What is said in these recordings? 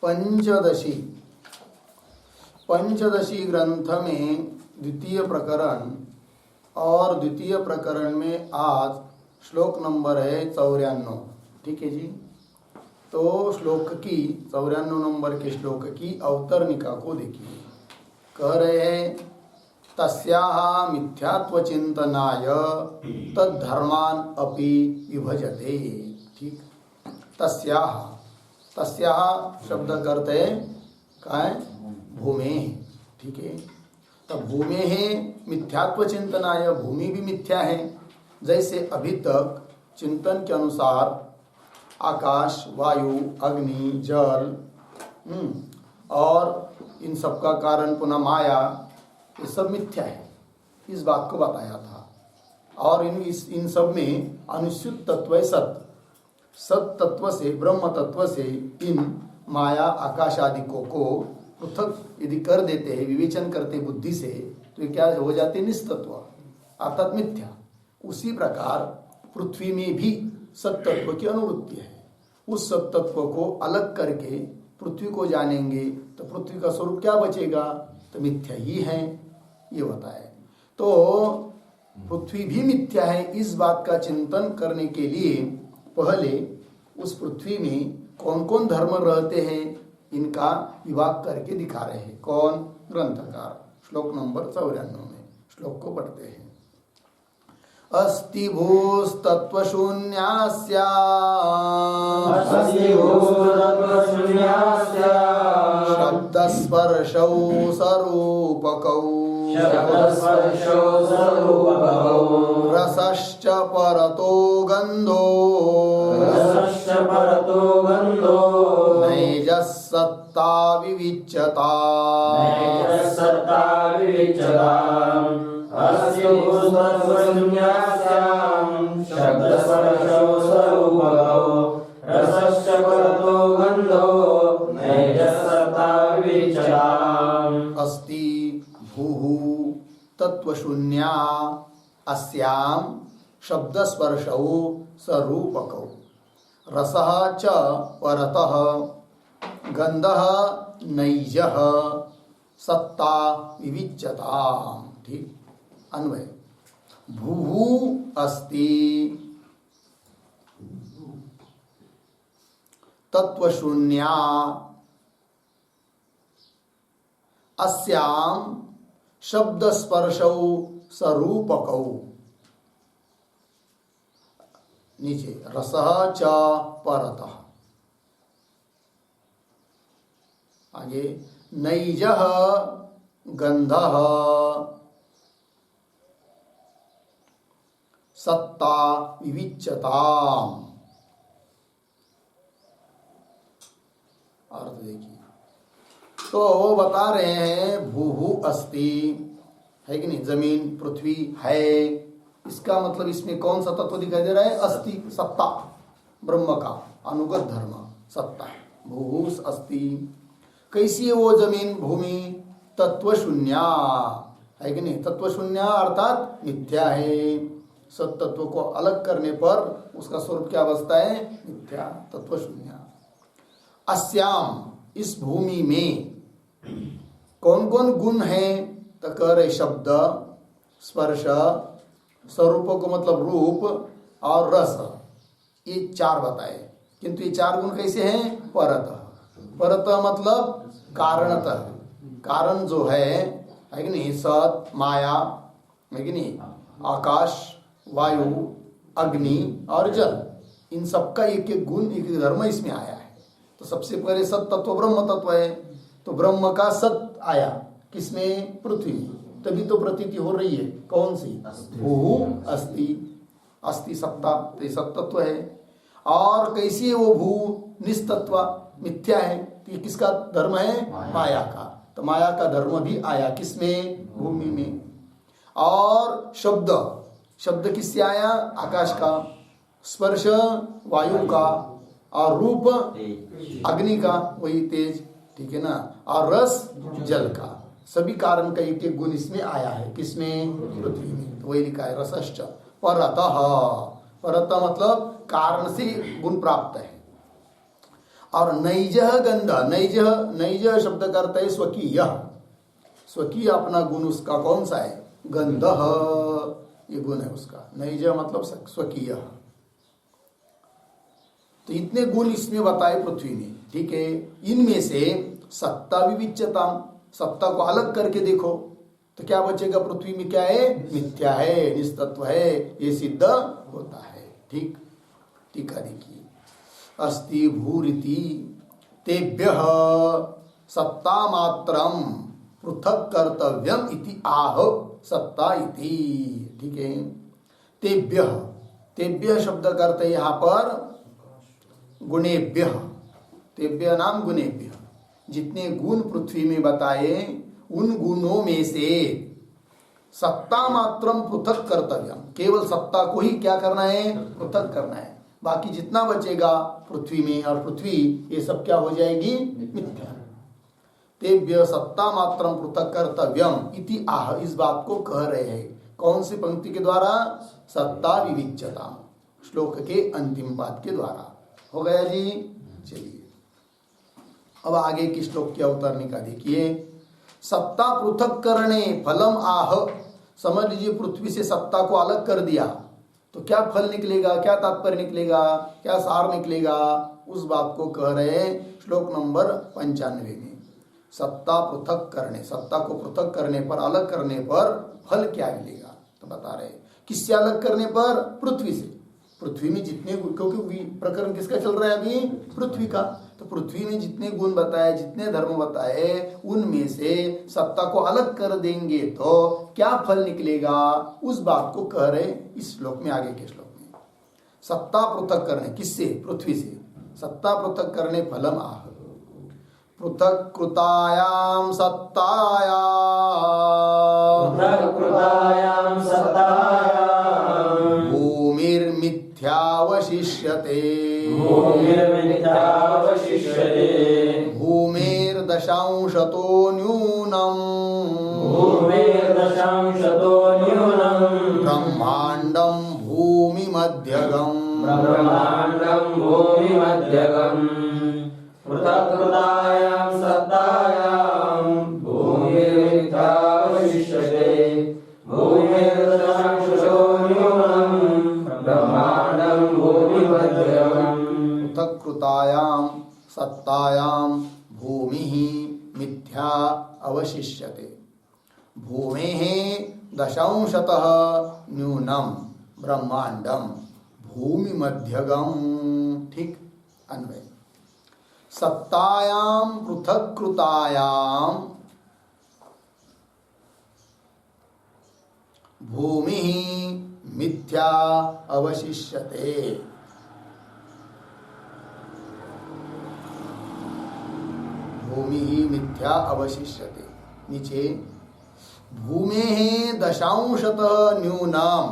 पंचदशी पंचदशी ग्रंथ में द्वितीय प्रकरण और द्वितीय प्रकरण में आज श्लोक नंबर है 94। ठीक है जी। तो श्लोक की 94 नंबर के श्लोक की अवतरणिका को देखिए। कह रहे हैं तस्याः मिथ्यात्व चिंतनाय तद्धर्मान अपि विभजते। ठीक। तस्याः तस्याः शब्द करते का है भूमि। ठीक है। तो भूमि है मिथ्यात्व चिंतनाय, भूमि भी मिथ्या है। जैसे अभी तक चिंतन के अनुसार आकाश, वायु, अग्नि, जल और इन सब का कारण पुनः माया, ये सब मिथ्या है, इस बात को बताया था। और इन सब में अनुस्यूत तत्व सत तत्व से, ब्रह्म तत्व से इन माया आकाश आदि को पृथक यदि कर देते हैं, विवेचन करते बुद्धि से, तो ये क्या हो जाते? निस्तत्व अर्थात मिथ्या। उसी प्रकार पृथ्वी में भी सत्तत्व की अनुवृत्ति है। उस सत्तत्व को अलग करके पृथ्वी को जानेंगे तो पृथ्वी का स्वरूप क्या बचेगा? तो मिथ्या ही है, ये बताए। तो पृथ्वी भी मिथ्या है, इस बात का चिंतन करने के लिए पहले उस पृथ्वी में कौन कौन धर्म रहते हैं इनका विभाग करके दिखा रहे हैं। कौन? ग्रंथकार। श्लोक नंबर 94 में श्लोक को पढ़ते हैं। अस्ति भूस्तत्वशून्यास्या शब्दस्पर्शौ सरूपकौ रसश्च परतो गन्धो नैजः सत्ता विविच्यता। अस्ति भूः तत्वशून्या अस्यां शब्दस्पर्शौ सरूपकौ रसः च परतः गंधः नैजः सत्ता विविच्यता। ठीक। अन्वय। भूः अस्ति तत्वशून्या अस्यां शब्दस्पर्शौ सरूपकौ नीचे रसः च परतः, आगे नैजः गंधः सत्ता विविच्यता। अर्थ देखिए। तो वो बता रहे हैं भूः अस्ति है कि नहीं, जमीन पृथ्वी है। इसका मतलब इसमें कौन सा तत्व दिखाई दे रहा है? अस्ति, सत्ता, ब्रह्म का अनुगत धर्म सत्ता। भूः अस्ति। कैसी है वो जमीन भूमि? तत्व शून्या है कि नहीं। तत्व शून्य अर्थात मिथ्या है। सत तत्व को अलग करने पर उसका स्वरूप क्या बचता है? मिथ्या, तत्व शून्य। अस्याम, इस भूमि में कौन कौन गुण है? तो कह रहे शब्द, स्पर्श, स्वरूप को मतलब रूप और रस, ये चार बताए। किंतु ये चार गुण कैसे हैं? परतः। परतः मतलब कारणतः, कारण जो है कि नहीं, सत, माया है कि नहीं, आकाश, वायु, अग्नि और जल, इन सबका एक एक गुण, एक एक धर्म इसमें आया है। तो सबसे पहले सत तत्व ब्रह्म तत्व है। तो ब्रह्म का सत आया किसमें? पृथ्वी में। तभी तो प्रतीति हो रही है। कौन सी? भूः अस्ति। अस्ति सत्ता, तो ये सत तत्व है। और कैसी है वो भू? निस्तत्व, मिथ्या है। तो ये किसका धर्म है? माया का। तो माया का धर्म भी आया किसमें? भूमि में। और शब्द, शब्द किससे आया? आकाश का। स्पर्श वायु का, और रूप अग्नि का, वही तेज, ठीक है ना। और रस जल का। सभी कारण का एक एक गुण इसमें आया है। किसमें? पृथ्वी में। तो वही लिखा है रसश्च परतः। परतः मतलब कारण से गुण प्राप्त है। और नैज गंध, नैज नैज शब्द का अर्थ है स्वकीय, स्वकीय अपना गुण उसका कौन सा है, गंध, ये गुण है उसका, नैज मतलब स्वकीय। तो इतने गुण इसमें बताए पृथ्वी में, ठीक है। इनमें से सत्ता विविच्यता, सत्ता को अलग करके देखो तो क्या बचेगा, पृथ्वी में क्या है, मिथ्या है, निस्तत्व है, ये सिद्ध होता है। ठीक, टीका देखिए, अस्ति भूरिति तेभ्यः सत्ता मात्रम पृथक कर्तव्यम इति आह सत्ता इति। ठीक है, तेभ्यः, तेभ्यः शब्द करते यहाँ पर गुणेभ्यः, तेभ्यः नाम गुणेभ्यः, जितने गुण पृथ्वी में बताए उन गुणों में से सत्ता मात्रम पृथक कर्तव्यम, केवल सत्ता को ही क्या करना है, पृथक करना है, बाकी जितना बचेगा पृथ्वी में और पृथ्वी ये सब क्या हो जाएगी, मिथ्या। तेभ्य सत्ता मात्रम पृथक कर्तव्यम इति आह, इस बात को कह रहे हैं कौन सी पंक्ति के द्वारा, सत्ता विविच्यता, श्लोक के अंतिम पाद के द्वारा। हो गया जी। चलिए अब आगे की श्लोक क्या उतरने का देखिए, सत्ता पृथक करने फलम आह, समझ लीजिए पृथ्वी से सत्ता को अलग कर दिया तो क्या फल निकलेगा, क्या तात्पर्य निकलेगा, क्या सार निकलेगा, उस बात को कह रहे हैं श्लोक नंबर 95 में। सत्ता पृथक करने, सत्ता को पृथक करने पर, अलग करने पर फल क्या मिलेगा, तो बता रहे किससे अलग करने पर, पृथ्वी से। पृथ्वी में जितने, क्योंकि प्रकरण किसका चल रहा है अभी, पृथ्वी का, तो पृथ्वी में जितने गुण बताए, जितने धर्म बताए, उनमें से सत्ता को अलग कर देंगे तो क्या फल निकलेगा, उस बात को कह रहे इस श्लोक में, आगे के श्लोक में। सत्ता पृथक करने, किससे, पृथ्वी से, सत्ता पृथक करने फलम आह, पृथक कृतायाम सत्तायाम भूमिर्मिथ्यावशिष्यते, भूमिर्दशांशतो न्यूनम्, ब्रह्मांडं भूमिमध्यगम्, पृथक्कृतायां सत्तायां भूमिर्मिथ्यावशिष्यते, भूमिर्दशांशतो न्यूनं ब्रह्माण्डं भूमिमध्यगम्। पृथक्कृतायां सत्तायां भूमिः मिथ्या अवशिष्यते, भूमेः दशांशतः न्यूनं ब्रह्माण्डं भूमिमध्यगम्। ठीक, अन्वय, सत्तायां पृथक्कृतायां भूमिः मिथ्या अवशिष्यते, भूमिः मिथ्या अवशिष्यते। नीचे, भूमेः दशांशतः न्यूनम्,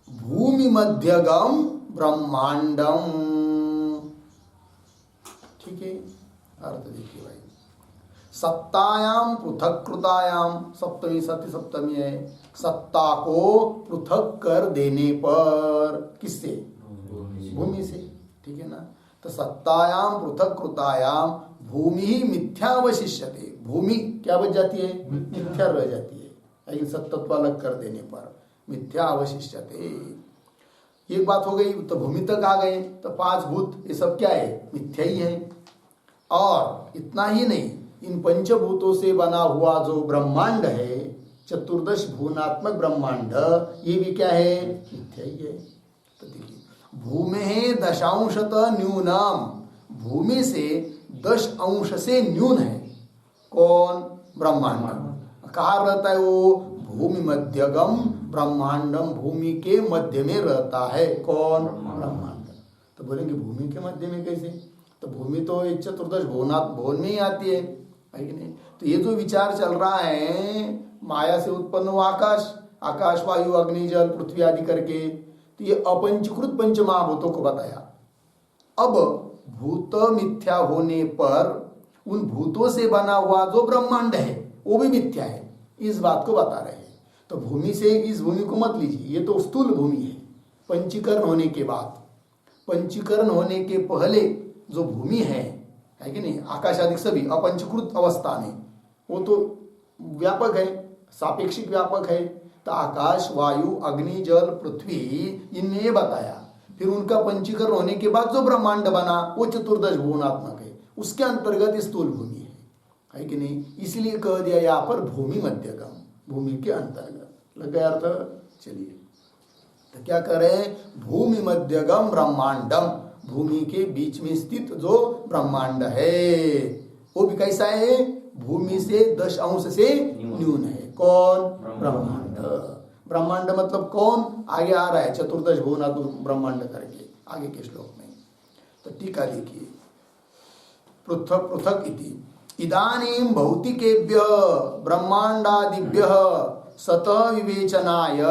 भूमि मध्यगम ब्रह्मांडम। ठीक है, अर्थ देखिए भाई, सत्तायाम पृथक्कृतायाम, सप्तमी सत्य सप्तमी है, सत्ता को पृथक कर देने पर, किससे, भूमि से। ठीक है ना, तो सत्तायाम पृथक्कृतायाम भूमि ही मिथ्यावशिष्यते, भूमि क्या बच जाती है, मिथ्या रह जाती है, लेकिन सत्तत्व अलग कर देने पर मिथ्या अवशिष्यते। एक बात हो गई, तो भूमि तक आ गए, तो पांच भूत ये सब क्या है, मिथ्या ही है। और इतना ही नहीं, इन पंचभूतों से बना हुआ जो ब्रह्मांड है, चतुर्दश भुवनात्मक ब्रह्मांड, ये भी क्या है, मिथ्या ही है। तो देखिए, भूमि दशांशतः न्यूनम, भूमि से 10 अंश से न्यून है कौन, ब्रह्मांड। कहाँ रहता है वो, भूमि मध्यगम ब्रह्मांडम, भूमि के मध्य में रहता है कौन, ब्रह्मांड। तो बोलेंगे भूमि के मध्य में कैसे, तो भूमि तो एक चतुर्दश भुवन में ही आती है कि नहीं। तो ये जो विचार चल रहा है, माया से उत्पन्न हुआ आकाश, आकाश वायु अग्नि जल पृथ्वी आदि करके, तो ये अपंचीकृत पंच महाभूतों को बताया। अब भूत मिथ्या होने पर उन भूतों से बना हुआ जो ब्रह्मांड है वो भी मिथ्या है, इस बात को बता रहे हैं। तो भूमि से, इस भूमि को मत लीजिए, ये तो स्थूल भूमि है, पंचीकरण होने के बाद, पंचीकरण होने के पहले जो भूमि है कि नहीं, आकाश आदि सभी अपंचीकृत अवस्था में, वो तो व्यापक है, सापेक्षिक व्यापक है। तो आकाश, वायु, अग्नि, जल, पृथ्वी, इनमें ये बताया। फिर उनका पंचीकरण होने के बाद जो ब्रह्मांड बना वो चतुर्दश भुवनात्मक है, उसके अंतर्गत स्थूल भूमि है कि नहीं। इसलिए कह दिया यहाँ पर भूमि मध्यगम, भूमि के अंतर्गत। लग गया अर्थ? चलिए, तो क्या कर रहे हैं? भूमि मध्यगम ब्रह्मांडम, भूमि के बीच में स्थित जो ब्रह्मांड है वो भी कैसा है? भूमि से 10 अंश से न्यून है। कौन? ब्रह्मांड। ब्रह्मांड मतलब कौन? आगे आ रहा है चतुर्दश भुवनात्मक ब्रह्मांड करके आगे के श्लोक में। तो टीका देखिए, पृथक पृथक इति इदानीं भौतिकेभ्य ब्रह्मांडादिभ्य सतः विवेचनाय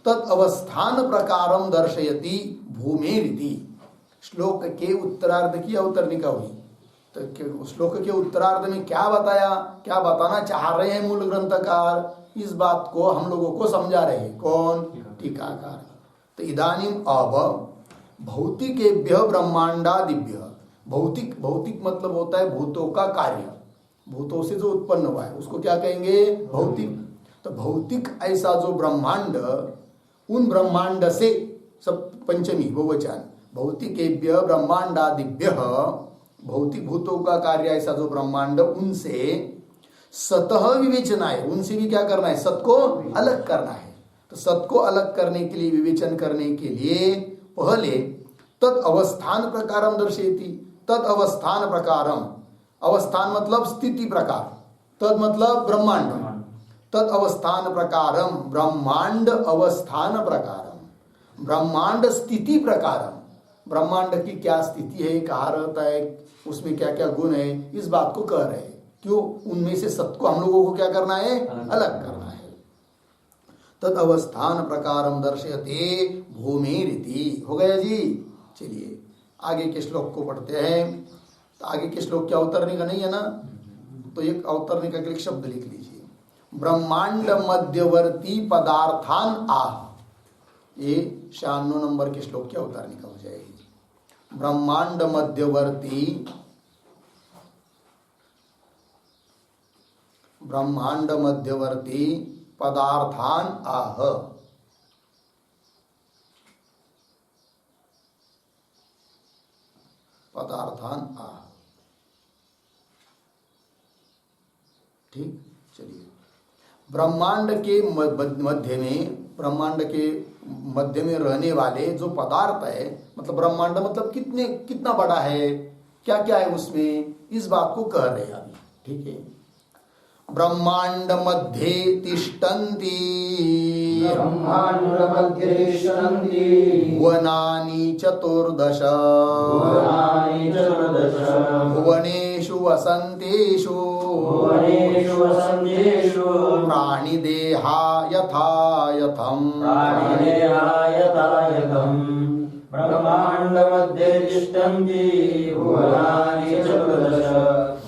तद अवस्थान प्रकारम दर्शयति भूमेरिति। श्लोक के उत्तरार्ध की अवतरणिका हुई। तो श्लोक के उत्तरार्ध में क्या बताया, क्या बताना चाह रहे हैं मूल ग्रंथकार, इस बात को हम लोगों को समझा रहे हैं। कौन? टीकाकार। तो इदानीम अब भौतिकेभ्य ब्रह्मांडादिभ्य, भौतिक, भौतिक मतलब होता है भूतों का कार्य, भूतों से जो उत्पन्न हुआ है उसको क्या कहेंगे? भौतिक। तो भौतिक ऐसा जो ब्रह्मांड, उन ब्रह्मांड से, सब पंचमी बहुवचन, भौतिकेभ्य ब्रह्मांडादिभ्य, भौतिक भूतों का कार्य ऐसा जो ब्रह्मांड, उनसे सतः विवेचना है, उनसे भी क्या करना है? सत को अलग करना है। तो सत को अलग करने के लिए, विवेचन करने के लिए पहले तद अवस्थान प्रकारम दर्शयति। तद अवस्थान प्रकारम, अवस्थान मतलब स्थिति प्रकार, तद मतलब ब्रह्मांड, तद अवस्थान प्रकारम, ब्रह्मांड अवस्थान प्रकारम, ब्रह्मांड स्थिति प्रकारम, ब्रह्मांड की क्या स्थिति है, कहाँ रहता है, उसमें क्या क्या गुण है, इस बात को कह रहे हैं। क्यों? उनमें से सत को हम लोगों को क्या करना है? अलग करना है। तद अवस्थान प्रकारम दर्शयते भूमिरिति। हो गया जी। चलिए आगे के श्लोक को पढ़ते हैं। तो आगे के श्लोक क्या अवतरने का नहीं है ना, तो एक अवतरने का एक शब्द लिख लीजिए, ब्रह्मांड मध्यवर्ती पदार्थान आह। ये 96 नंबर के श्लोक की अवतरणी का हो जाएगी। ब्रह्मांड मध्यवर्ती, ब्रह्मांड मध्यवर्ती पदार्थान आह। पदार्थान आह। ठीक, चलिए। ब्रह्मांड के मध्य में, ब्रह्मांड के मध्य में रहने वाले जो पदार्थ है, मतलब ब्रह्मांड मतलब कितना बड़ा है, क्या क्या है उसमें, इस बात को कह रहे हैं अभी। ठीक है। ब्रह्मांड मध्ये तिष्ठन्ति, ब्रह्मांड मध्ये तिष्ठन्ति भुवनानि चतुर्दश, भुवनानि चतुर्दश, भुवनेषु वसन्तेषु, भुवनेषु वसन्तेषु प्राणिदेहा यथा यथम्, प्राणिदेहा यथा यथम्। ब्रह्मांड मध्ये तिष्ठन्ति भुवनानि चतुर्दश,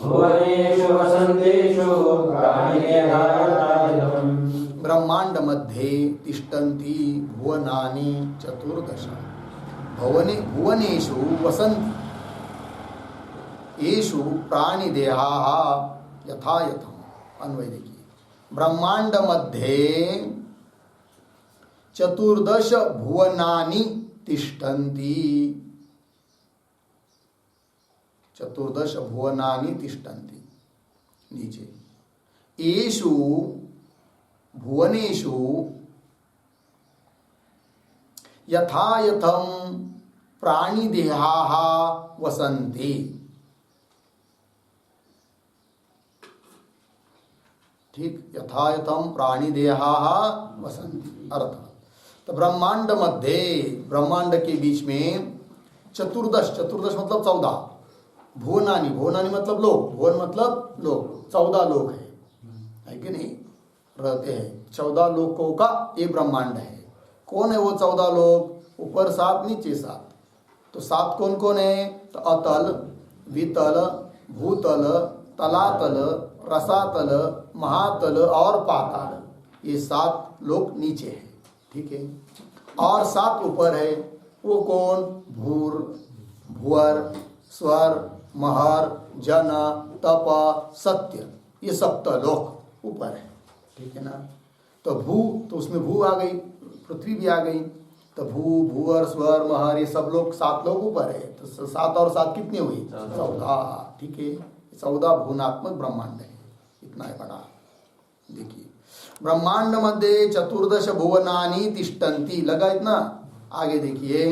भुवनेषु वसन्तेषु प्राणिदेहा यथा यथम्। ब्रह्मांड मध्ये तिष्ठन्ति भुवनानि चतुर्दश, भुवनेषु वसन्ति येषु प्राणिदेहाः यथा यथम्। अन्वय देखिए, ब्रह्मांड मध्ये चतुर्दश भुवनानि तिष्ठन्ति, चतुर्दश भुवनानि तिष्ठन्ति, नीचे येषु भुवनेषु यथा यथं प्राणिदेहाः वसन्ति। ठीक, यथा यथं प्राणिदेहाः वसन्ति। अर्थ, तो ब्रह्मांड मध्य, ब्रह्मांड के बीच में चतुर्दश, चतुर्दश मतलब 14, भुवनानि, भुवनानि मतलब लोक, भुवन मतलब लोक, 14 लोक है कि नहीं, रहते हैं। 14 लोकों का ये ब्रह्मांड है। कौन है वो 14 लोक? ऊपर 7, नीचे 7। तो 7 कौन कौन है? तो अतल, वितल, भूतल, तलातल, रसातल, महातल और पाताल, ये 7 लोक नीचे है। ठीक है। और 7 ऊपर है, वो कौन? भूर, भुवर, स्वर, महर, जन, तप, सत्य, ये सप्तलोक ऊपर है, ठीक है ना। तो भू, तो उसमें भू आ गई, पृथ्वी भी आ गई, तो भू, भूवर, स्वर, महर, ये सब लोग 7 लोग ऊपर है। तो 7 और 7 कितनी हुई? 14, ठीक है। 14 भुवनात्मक ब्रह्मांड है, इतना है बड़ा। देखिए, ब्रह्मांड मध्य 14 भुवनानि तिष्ठन्ति, लगा इतना। आगे देखिए,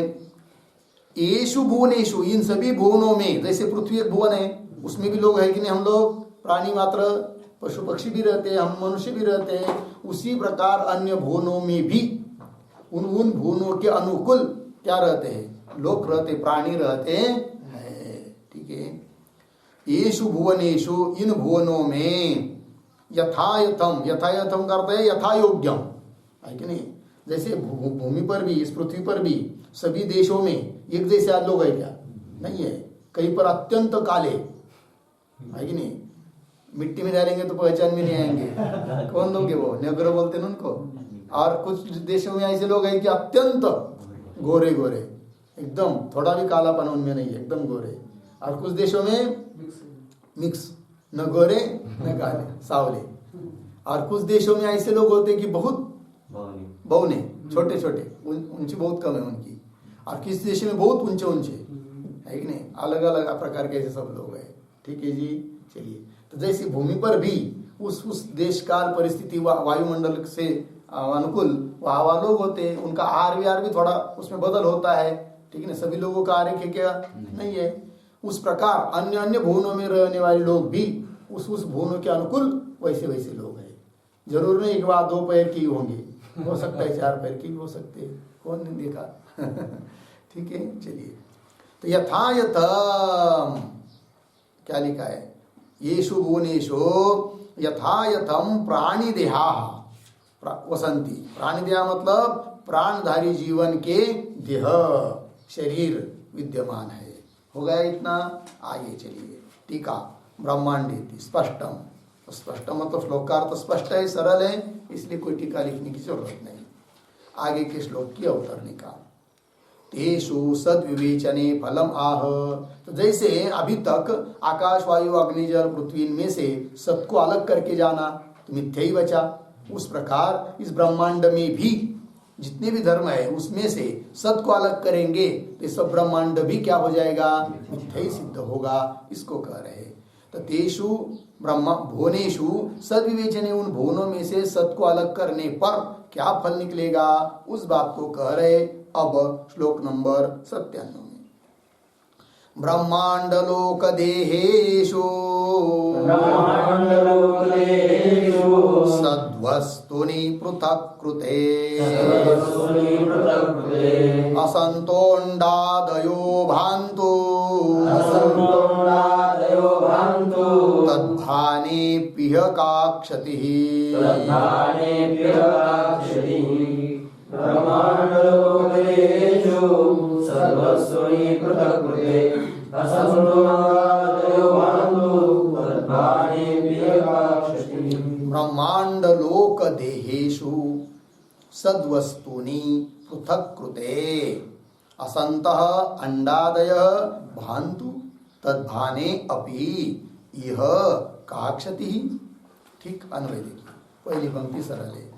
येषु भुवनेषु, इन सभी भुवनों में, जैसे पृथ्वी एक भुवन है, उसमें भी लोग है कि नहीं, हम लोग प्राणी मात्र, पशु पक्षी भी रहते हैं, हम मनुष्य भी रहते हैं। उसी प्रकार अन्य भुवनों में भी उन भुवनों के अनुकूल क्या रहते हैं? लोग रहते, प्राणी रहते हैं, ठीक है। येषु भुवनेषु, इन भुवनों में यथायथम, यथायथम करते हैं यथा योग्यम, है कि नहीं। जैसे भूमि पर भी, इस पृथ्वी पर भी सभी देशों में एक जैसे आज लोग है क्या? नहीं है। कहीं पर अत्यंत काले, है कि नहीं, मिट्टी में डालेंगे तो पहचान में नहीं आएंगे। कौन लोग है वो? नेग्रो बोलते हैं उनको। और कुछ देशों में ऐसे लोग हैं कि अत्यंत गोरे गोरे, एकदम थोड़ा भी कालापन उनमें नहीं है, एकदम गोरे। और कुछ देशों में मिक्स, न गोरे न काले, सावले। और कुछ देशों में ऐसे लोग होते कि बहुत बौने, छोटे छोटे, ऊंची बहुत कम है उनकी। और किस देश में बहुत ऊंचे ऊंचे, है कि नहीं। अलग अलग प्रकार के ऐसे सब लोग हैं, ठीक है जी। चलिए, तो जैसे भूमि पर भी उस देश काल परिस्थिति वायुमंडल से अनुकूल वहाँ लोग होते हैं, उनका आहार विहार भी थोड़ा उसमें बदल होता है, ठीक है ना। सभी लोगों का आहार है क्या? नहीं है। उस प्रकार अन्य अन्य भुवनों में रहने वाले लोग भी उस भुवनों के अनुकूल वैसे वैसे लोग हैं। जरूर नहीं एक बार 2 पैर की होंगे, हो सकता है 4 पैर की भी हो सकते हैं, कौन ने देखा। ठीक है, चलिए। तो यथायथम क्या लिखा है? येषु भुवनेषु यथायथम प्राणी देहा वसंती। प्राणी देहा मतलब प्राणधारी जीवन के देह, शरीर विद्यमान है। हो गया इतना। आगे चलिए, टीका। ब्रह्मांड स्पष्टम, स्पष्टम मतलब श्लोकार्थ स्पष्ट है, सरल है, इसलिए कोई टीका लिखने की जरूरत नहीं। आगे के श्लोक की अवतरणिका। तेषु सद्विवेचने फलम आह। तो जैसे अभी तक आकाश, वायु, अग्नि, जल, पृथ्वी में से सत को अलग करके जाना तो मिथ्या ही बचा, उस प्रकार इस ब्रह्मांड में भी जितने भी धर्म है उसमें से सत को अलग करेंगे तो सब ब्रह्मांड भी क्या हो जाएगा? मिथ्या ही सिद्ध होगा, इसको कह रहे। तो तेषु ब्रह्म भुवनेषु सद्विवेचने, उन भुवनों में से सत को अलग करने पर क्या फल निकलेगा, उस बात को कह रहे। अब श्लोक नंबर 97 में, ब्रह्मांड लोक देहेषु सद्वस्तुनि पृथक् कृते असन्तोऽण्डादयो भान्तु तद्भानेऽप्यह का क्षतिः। ब्रह्मांड लोक देहेषु सद्वस्तूनि पृथक् कृते असन्तः अंडादयः भान्तु तद्भाने अपि इह का क्षतिः। ठीक अन्वय देखिए, पहली पंक्ति सरल है।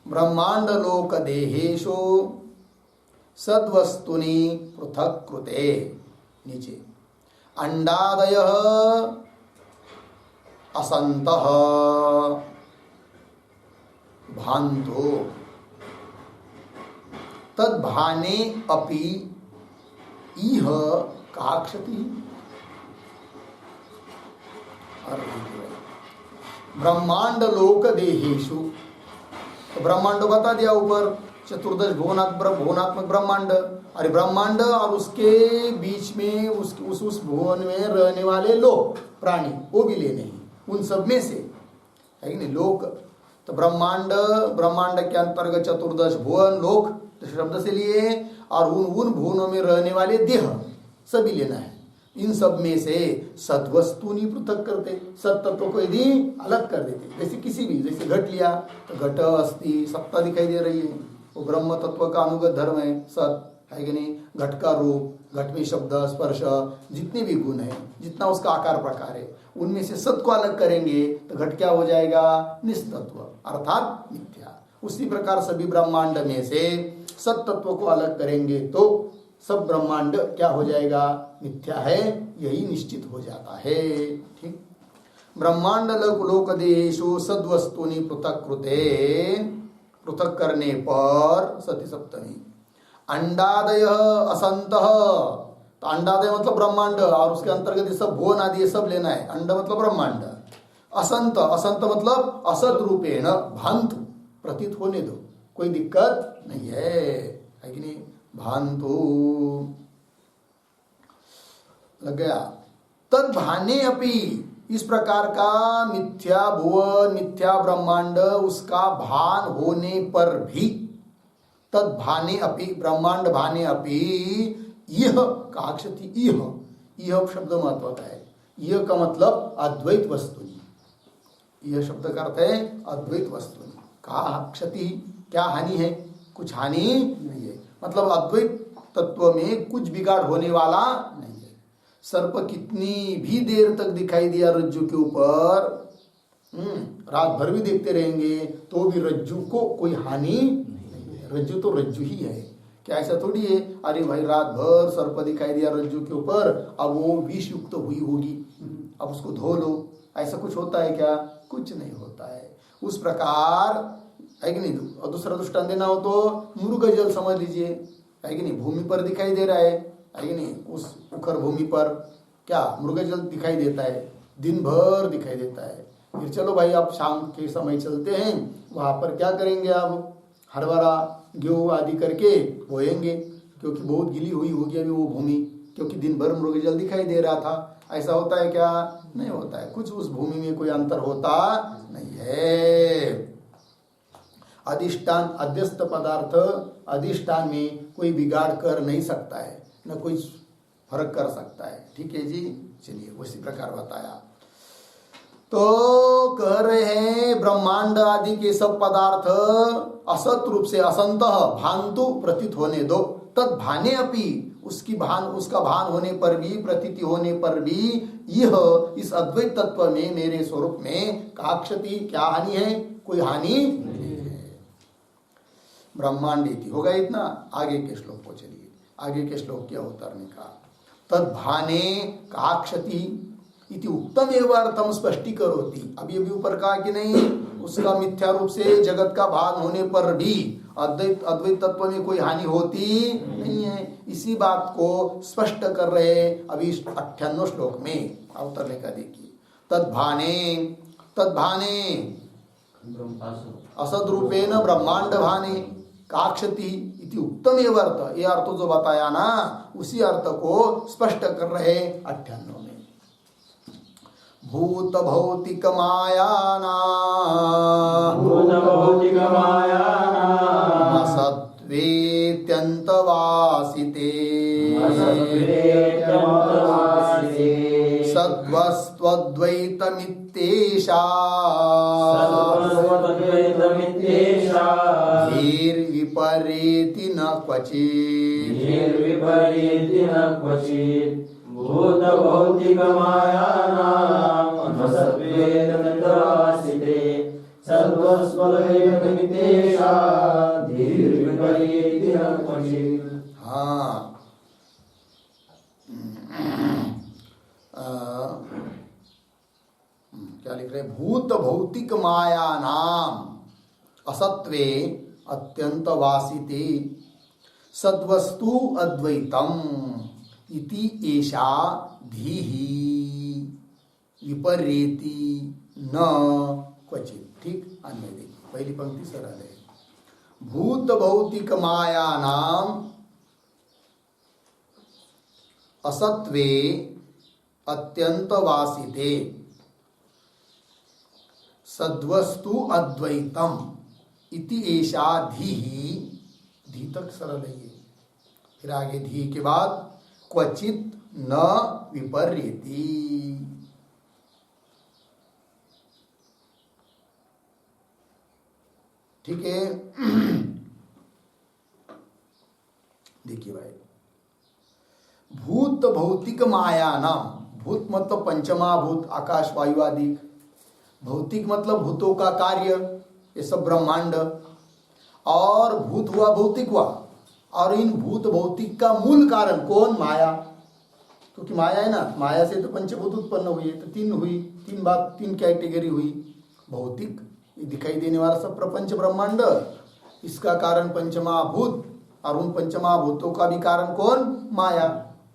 ब्रह्मांड लोक देहेषु सद्वस्तुनि पृथक् कृते, नीचे अंडादयः असन्तः भान्तु तद्भाने अपि इह का क्षति। ब्रह्मांड लोक देहेषु, तो ब्रह्मांड बता दिया ऊपर, चतुर्दश भुवनात्मक ब्रह्मांड। अरे ब्रह्मांड और उसके बीच में उस भुवन में रहने वाले लोग, प्राणी, वो भी लेने हैं, उन सब में से, है कि नहीं। लोक तो ब्रह्मांड के अंतर्गत चतुर्दश भुवन, लोक शब्द से लिए, और उन भुवनों में रहने वाले देह सभी लेना है। इन सब में से सद्वस्तु नहीं पृथक करते, सत तत्व को यदि अलग कर देते, जैसे किसी भी, जैसे घट लिया तो घट अस्थि सत्ता दिखाई दे रही है, वो ब्रह्म तत्व का अनुगत धर्म है, सत है कि नहीं। घट का रूप, घट में शब्द स्पर्श जितने भी गुण है, जितना उसका आकार प्रकार है, उनमें से सत को अलग करेंगे तो घट क्या हो जाएगा, निस्तत्व अर्थात मिथ्या। उसी प्रकार सभी ब्रह्मांड में से सत तत्व को अलग करेंगे तो सब ब्रह्मांड क्या हो जाएगा, मिथ्या है, यही निश्चित हो जाता है। ठीक। ब्रह्मांड लोकदेशु सद्वस्तुनि पृथक कृते, पृथक करने पर सती सप्तमी। अंडादय असंत, तो अंडादय मतलब ब्रह्मांड और उसके अंतर्गत ये सब भुवन आदि ये सब लेना है। अंड मतलब ब्रह्मांड, असंत, असंत मतलब असत रूपेण भांतु, प्रतीत होने दो, कोई दिक्कत नहीं है कि नहीं। भांतु लग गया। तद भाने अपि, इस प्रकार का मिथ्या भुवन मिथ्या ब्रह्मांड उसका भान होने पर भी, तद भाने अपि ब्रह्मांड भाने अपि यह काक्षति, यह शब्द महत्व का है। यह का मतलब अद्वैत वस्तु, यह शब्द का अर्थ है अद्वैत वस्तु। काक्षति क्या हानि है, कुछ हानि नहीं है, मतलब अद्वैत तत्व में कुछ बिगाड़ होने वाला नहीं है। सर्प कितनी भी देर तक दिखाई दिया रज्जु के ऊपर, रात भर भी देखते रहेंगे तो भी रज्जु को कोई हानि नहीं है। रज्जु तो रज्जु ही है, क्या ऐसा थोड़ी है अरे भाई रात भर सर्प दिखाई दिया रज्जु के ऊपर, अब वो विष युक्त हुई होगी, अब उसको धो लो, ऐसा कुछ होता है क्या, कुछ नहीं होता है। उस प्रकार है कि नहीं। और दूसरा दृष्टांत देना हो तो मृग जल समझ लीजिए, है कि नहीं, भूमि पर दिखाई दे रहा है कि नहीं, उस उखर भूमि पर क्या मृग जल दिखाई देता है, दिन भर दिखाई देता है। फिर चलो भाई आप शाम के समय चलते हैं, वहां पर क्या करेंगे, आप हरभरा गेहूं आदि करके बोएंगे, क्योंकि बहुत गिली हुई होगी अभी वो भूमि, क्योंकि दिन भर मृग जल दिखाई दे रहा था। ऐसा होता है क्या, नहीं होता है, कुछ उस भूमि में कोई अंतर होता नहीं है। अधिष्ठान अध्यस्त पदार्थ अधिष्ठान में कोई बिगाड़ कर नहीं सकता है, न कोई फर्क कर सकता है। ठीक है जी, चलिए उसी प्रकार बताया। तो कह रहे हैं ब्रह्मांड आदि के सब पदार्थ असत रूप से असंतः भांतु प्रतीत होने दो, तद भाने अपि उसका भान होने पर भी, प्रतीति होने पर भी, यह इस अद्वैत तत्व में मेरे स्वरूप में काक्षति क्या हानि है, कोई हानि नहीं है। ब्रह्मांड होगा इतना। आगे के श्लोक को चलिए, आगे के श्लोक क्या उतरने का। तद भाने काक्षति इति उत्तम एवं अर्थम स्पष्टीकरोति। अभी ऊपर कहा कि नहीं, उसका मिथ्या रूप से जगत का भान होने पर भी अद्वैत तत्व में कोई हानि होती नहीं है, इसी बात को स्पष्ट कर रहे अभी 98 श्लोक में अवतरने का। देखिए, तद्भाने असद रूपेण ब्रह्मांड भाने काक्षति इति उत्तम एवं अर्थ, ये अर्थ जो बताया ना उसी अर्थ को स्पष्ट कर रहे 98 में। भूत भौतिक मायाना असत्वेत्यन्तवासिते सद्वस्त्वद्वैतमित्येषा धीर्विपरेति न क्वचित् भूत भौतिक मायानाम् असद्वेदमित्यवासिते सद्वस्त्वद्वैतमित्येषा धीर्विपरेति न क्वचित्। हाँ, क्या लिख रहे, भूत भौतिक माया नाम असत्वे अत्यंत वासिते सद्वस्तु अद्वैतम इति एषा धीहि विपरेति न क्वचित। ठीक, अन्य देखिए, पहली पंक्ति सरल है। भूत भौतिक माया नाम असत्वे अत्यंत वासिते सद्वस्तु अद्वैतम इति एषा धीहि, धी तक सरल है ये, फिर आगे धी के बाद क्वचित न विपर्यति। ठीक है, देखिए भाई, भूत भौतिक माया नाम, भूत मतलब पंचमाभूत आकाश वायु आदि, भौतिक मतलब भूतों का कार्य ये सब ब्रह्मांड, और भूत हुआ भौतिक हुआ, और इन भूत भौतिक का मूल कारण कौन? माया। क्योंकि माया है ना, माया से तो पंचभूत उत्पन्न हुई है, तो तीन हुई, तीन बात, तीन कैटेगरी हुई। भौतिक ये दिखाई देने वाला सब प्रपंच ब्रह्मांड, इसका कारण पंचमाभूत, और उन पंचमाभूतों का भी कारण कौन? माया।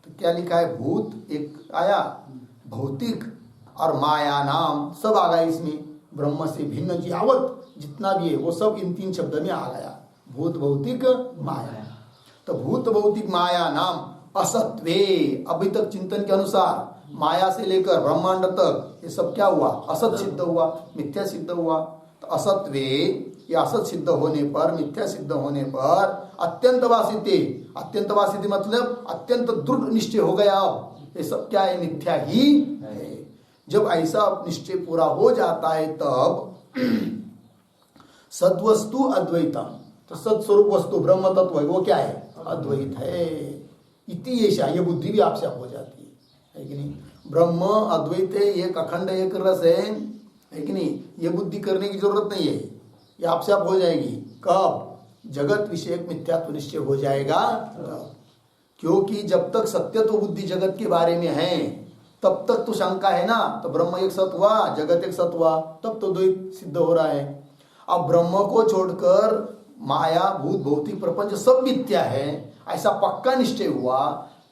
तो क्या लिखा है? भूत एक आया, भौतिक और माया नाम सब आ गया इसमें। ब्रह्म से भिन्न यावत जितना भी है वो सब इन तीन शब्द में आ गया, भूत भौतिक माया। तो भूत भौतिक माया नाम असत्वे, अभी तक चिंतन के अनुसार माया से लेकर ब्रह्मांड तक ये सब क्या हुआ? असत सिद्ध हुआ, मिथ्या सिद्ध हुआ। तो असत्वे, ये असत सिद्ध होने पर, मिथ्या सिद्ध होने पर अत्यंत वासिते, अत्यंत वासिते मतलब अत्यंत दृढ़ निश्चय हो गया, अब ये सब क्या है? मिथ्या ही है। जब ऐसा निश्चय पूरा हो जाता है तब सद्वस्तु अद्वैतम, तो सत्स्वरूप वस्तु ब्रह्म तत्व है वो क्या है? अद्वैत है। इति ऐसा ये बुद्धि भी आपसे आप हो जाती है कि नहीं? ब्रह्म अद्वैत है, एक अखंड एक रस है कि नहीं? ये बुद्धि करने की जरूरत नहीं है, ये आपसे आप हो जाएगी। कब? जगत विषयक मिथ्यात्व निश्चय हो जाएगा तब। क्योंकि जब तक सत्यत्व बुद्धि जगत के बारे में है तब तक तो शंका है ना। तो ब्रह्म एक सत हुआ, जगत एक सत हुआ, तब तो द्वैत सिद्ध हो रहा है। अब ब्रह्म को छोड़कर माया भूत भौतिक प्रपंच सब मिथ्या है, ऐसा पक्का निश्चय हुआ,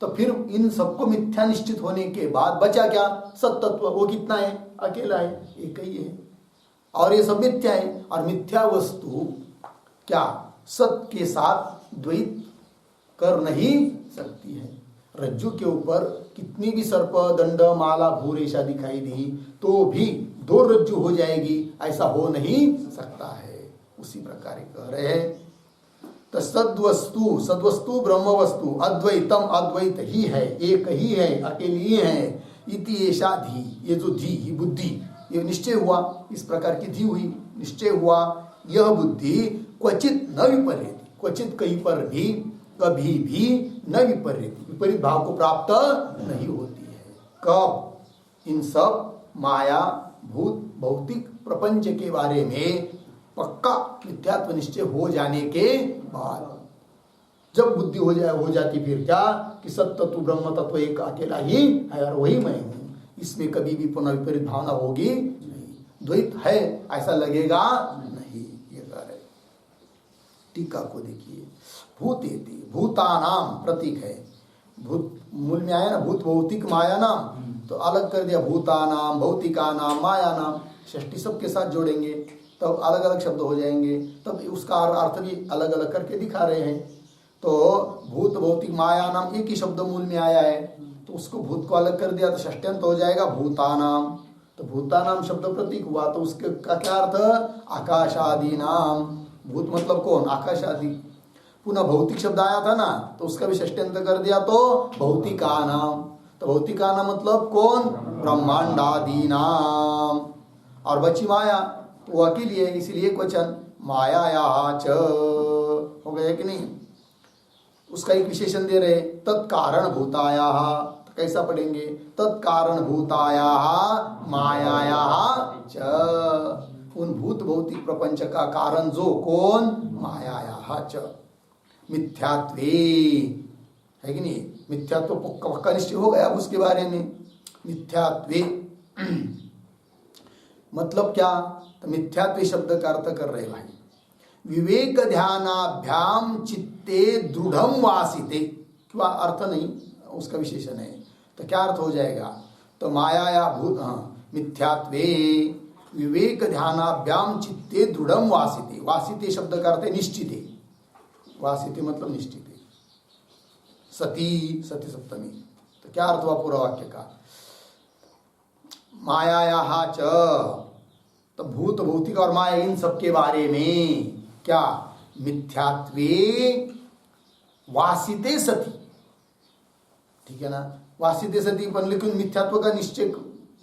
तो फिर इन सबको मिथ्या निश्चित होने के बाद बचा क्या? सत्तत्व। वो कितना है? अकेला है, एक ही है, और ये सब मिथ्या है। और मिथ्या वस्तु क्या सत्य के साथ द्वैत कर नहीं सकती है। रज्जु के ऊपर कितनी भी सर्प दंड माला भूर ऐसा दिखाई दी तो भी दो रज्जु हो जाएगी, ऐसा हो नहीं सकता है। उसी प्रकार कह रहे हैं। तो सद्वस्तु, सद्वस्तु ब्रह्म वस्तु अद्वैतम, अद्वैत ही है, एक ही है, अकेली ही है। इति ऐसा धी, ये जो धी ही बुद्धि, ये निश्चय हुआ, इस प्रकार की धी हुई, निश्चय हुआ। यह बुद्धि क्वचित न विपरीत, क्वचित कहीं पर भी कभी भी न विपरीत, विपरीत भाव को प्राप्त नहीं होती है। कब? इन सब माया भूत भौतिक प्रपंच के बारे में पक्का मिथ्यात्व निश्चय हो जाने के बाद। जब बुद्धि हो जाती फिर क्या? कि सत्य तत्व ब्रह्म तत्व एक अकेला ही है और वही मैं हूं, इसमें कभी भी पुनः विपरीत भावना होगी नहीं, द्वैत है ऐसा लगेगा नहीं। ये कह रहे। टीका को देखिए, भूतेति भूतानाम प्रतीक है, भूत मूल में आया ना, भूत भौतिक माया नाम, तो अलग कर दिया, भूतानाम भौतिकानाम मायानाम, षष्ठी सबके साथ जोड़ेंगे तब अलग अलग शब्द हो जाएंगे, तब उसका अर्थ भी अलग अलग करके दिखा रहे हैं। तो भूत भौतिक माया नाम एक ही शब्द मूल में आया है, तो उसको भूत को अलग कर दिया तो षष्ट्यंत हो जाएगा भूतानाम। तो भूतानाम शब्द प्रतीक हुआ, तो उसके का क्या अर्थ? आकाश आदि नाम। भूत मतलब कौन? आकाश आदि। पुनः भौतिक शब्द आया था ना, तो उसका भी षष्ट्यंत कर दिया तो भौतिका नाम। तो भौतिका नाम मतलब कौन? ब्रह्मांडादि नाम। और बची माया, वो अकेली है, इसीलिए क्वचन मायाया च हो गया कि नहीं? उसका एक विशेषण दे रहे, तत्कारण भूताया। तो कैसा पढ़ेंगे? तत्कारण भूताया मायाया च, उन भूत भौतिक प्रपंच का कारण जो कौन? मायाया च। मिथ्यात्वे है कि नहीं? मिथ्यात्व पक्का निश्चय हो गया अब उसके बारे में। मिथ्यात्वे मतलब क्या? तो मिथ्यात्व शब्द का अर्थ कर रहे भाई, विवेक ध्यानाभ्याम चित्ते दृढ़म वासिते। क्या अर्थ नहीं, उसका विशेषण है, तो क्या अर्थ हो जाएगा? तो माया या भूत, मिथ्यात्वे विवेक ध्यानाभ्याम चित्ते दृढ़म वासिते। वासिते शब्द का अर्थ है निश्चित है, वासिते मतलब निश्चित है। सती, सती सप्तमी, तो क्या अर्थ हुआ पूरा वाक्य का? मायाया च, तो भूत भौतिक और माया इन सब के बारे में क्या? मिथ्यात्वे वासिते सती, ठीक है ना? वासिते सती पर, लेकिन मिथ्यात्व का निश्चय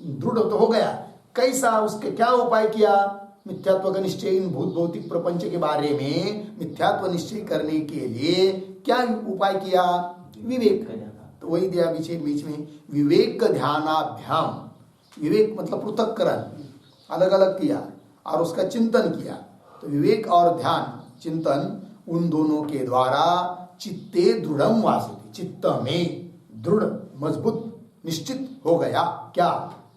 दृढ़ तो हो गया। कैसा? उसके क्या उपाय किया? मिथ्यात्व का निश्चय इन भूत भौतिक प्रपंच के बारे में मिथ्यात्व निश्चय करने के लिए क्या उपाय किया? विवेक। तो वही दिया बीच में, विवेक ध्यानाभ्याम। विवेक मतलब पृथक्करण, अलग अलग किया और उसका चिंतन किया। तो विवेक और ध्यान चिंतन उन दोनों के द्वारा चित्ते दृढ़म वासित, चित्त में दृढ़ मजबूत निश्चित हो गया क्या?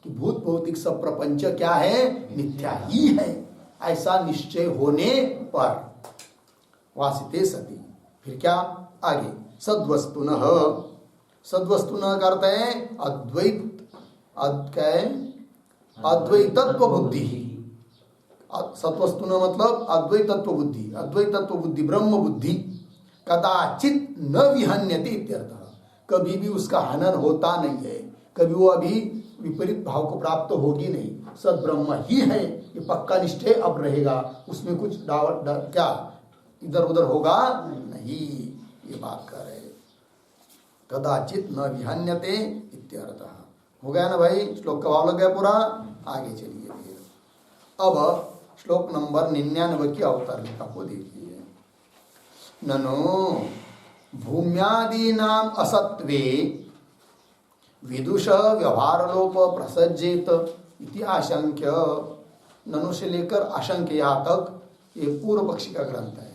कि भूत भौतिक सब प्रपंच क्या है? मिथ्या ही है। ऐसा निश्चय होने पर वासिते सती, फिर क्या आगे? सद्वस्तुनः, सद्वस्तुनः करते हैं अद्वैत, अद्वैतत्व बुद्धि। सत्वस्तुनः मतलब अद्वैत तत्व बुद्धि, अद्वैत तत्व बुद्धि ब्रह्म बुद्धि कदाचित न विहन्यते इत्यर्थः। कभी भी उसका हनन होता नहीं है, कभी वो अभी विपरीत भाव को प्राप्त होगी नहीं। सद ब्रह्म ही है, ये पक्का निश्चय अब रहेगा, उसमें कुछ क्या इधर उधर होगा नहीं, ये बात कर रहे। कदाचित न विहन्यते इत्यर्थः। हो गया ना भाई? श्लोक का भाव लग गया पूरा? आगे चलिए फिर। अब श्लोक नंबर 99 की अवतारिका को देखिए। ननु भूम्यादीनाम असत्वे विदुष व्यवहारलोप प्रसज्जेत इति आशंक्य। ननु से लेकर आशंक्य यहाँ तक ये पूर्व पक्षी का ग्रंथ है।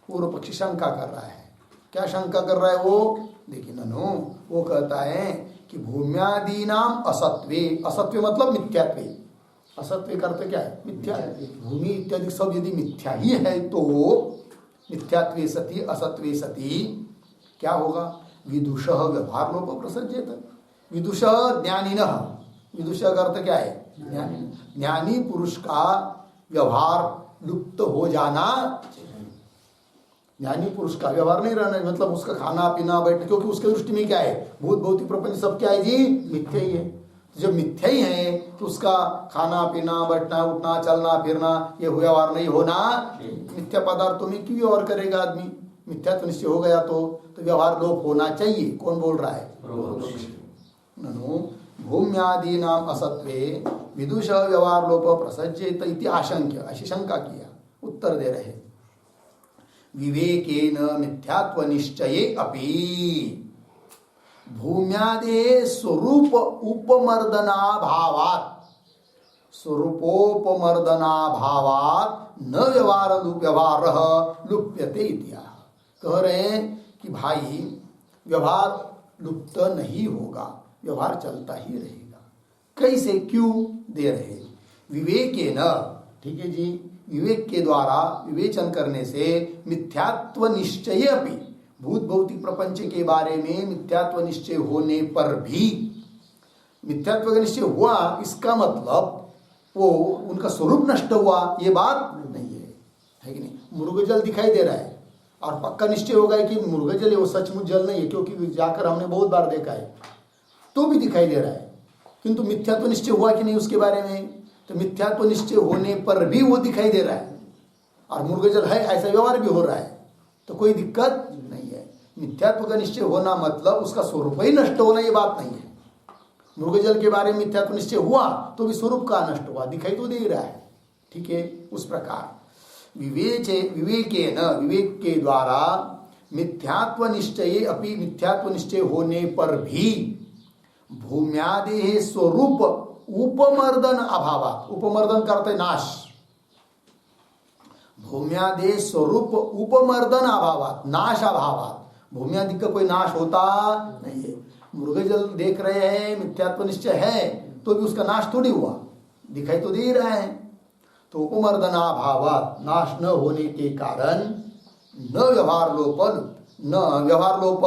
पूर्व पक्षी शंका कर रहा है। क्या शंका कर रहा है वो? देखिए, ननु वो कहता है कि भूम्यादीनाम असत्वे, असत्वे मतलब मिथ्यात्वे। असत्व का अर्थ क्या है? मिथ्या। भूमि इत्यादि सब यदि मिथ्या ही है तो मिथ्यात्वे सती असत्वे सती क्या होगा? विदुष व्यवहार लोप प्रसज्जेत। विदुष ज्ञानिनः, विदुष का अर्थ क्या है? ज्ञानी। ज्ञानी पुरुष का व्यवहार लुप्त हो जाना, ज्ञानी पुरुष का व्यवहार नहीं रहना, मतलब उसका खाना पीना बैठ, क्योंकि उसके दृष्टि में क्या है? भूत भौतिक प्रपंच सब क्या है जी? मिथ्या ही है। जब मिथ्या ही है तो उसका खाना पीना बैठना उठना चलना फिरना ये व्यवहार नहीं होना। मिथ्या पदार्थों में क्यों व्यवहार करेगा आदमी? मिथ्या तो निश्चय हो गया तो व्यवहार लोप होना चाहिए। कौन बोल रहा है? ननु भूम्यादीनाम असत्वे विदुष व्यवहार लोप प्रसज्जेत इति आशंक्य, ऐसी शंका किया। उत्तर दे रहे, विवेकेन मिथ्यात्व निश्चये अपि भूम्यादे स्वरूप उपमर्दनाभावात्, स्वरूपोपमर्दनाभावात् न व्यवहारः लुप्यते इत्याह। कह रहे हैं कि भाई व्यवहार लुप्त नहीं होगा, व्यवहार चलता ही रहेगा। कैसे? क्यों दे रहे? विवेकेन, ठीक है जी, विवेक के द्वारा विवेचन करने से मिथ्यात्व निश्चय अपि, भूत भौतिक प्रपंच के बारे में मिथ्यात्व निश्चय होने पर भी, मिथ्यात्व का निश्चय हुआ इसका मतलब वो उनका स्वरूप नष्ट हुआ ये बात नहीं है कि नहीं? मृगजल दिखाई दे रहा है और पक्का निश्चय होगा कि मृगजल है, वो सचमुच जल नहीं है, क्योंकि जाकर हमने बहुत बार देखा है, तो भी दिखाई दे रहा है, किंतु मिथ्यात्व निश्चय हुआ कि नहीं उसके बारे में? तो मिथ्यात्व निश्चय होने पर भी वो दिखाई दे रहा है और मृगजल है ऐसा व्यवहार भी हो रहा है, तो कोई दिक्कत नहीं है। मिथ्यात्व का निश्चय होना मतलब उसका स्वरूप ही नष्ट होना ये बात नहीं है। मृगजल के बारे में मिथ्यात्व निश्चय हुआ तो भी स्वरूप का नष्ट हुआ, दिखाई तो दे रहा है, ठीक है। उस प्रकार विवेकेन, विवेक के द्वारा मिथ्यात्व निश्चय अपि, मिथ्यात्व निश्चय होने पर भी भूम्यादेः स्वरूप उपमर्दन अभावात्, उपमर्दन करते नाश, भूम्यादेः स्वरूप उपमर्दन अभावात्, नाश अभावात्, भूम्यादि का कोई नाश होता नहीं है। मृगजल देख रहे हैं, मिथ्यात्व निश्चय है तो भी उसका नाश थोड़ी हुआ, दिखाई तो दे रहा है। तो उपमर्दनाभावात्, नाश न होने के कारण न व्यवहार लोप, न व्यवहार लोप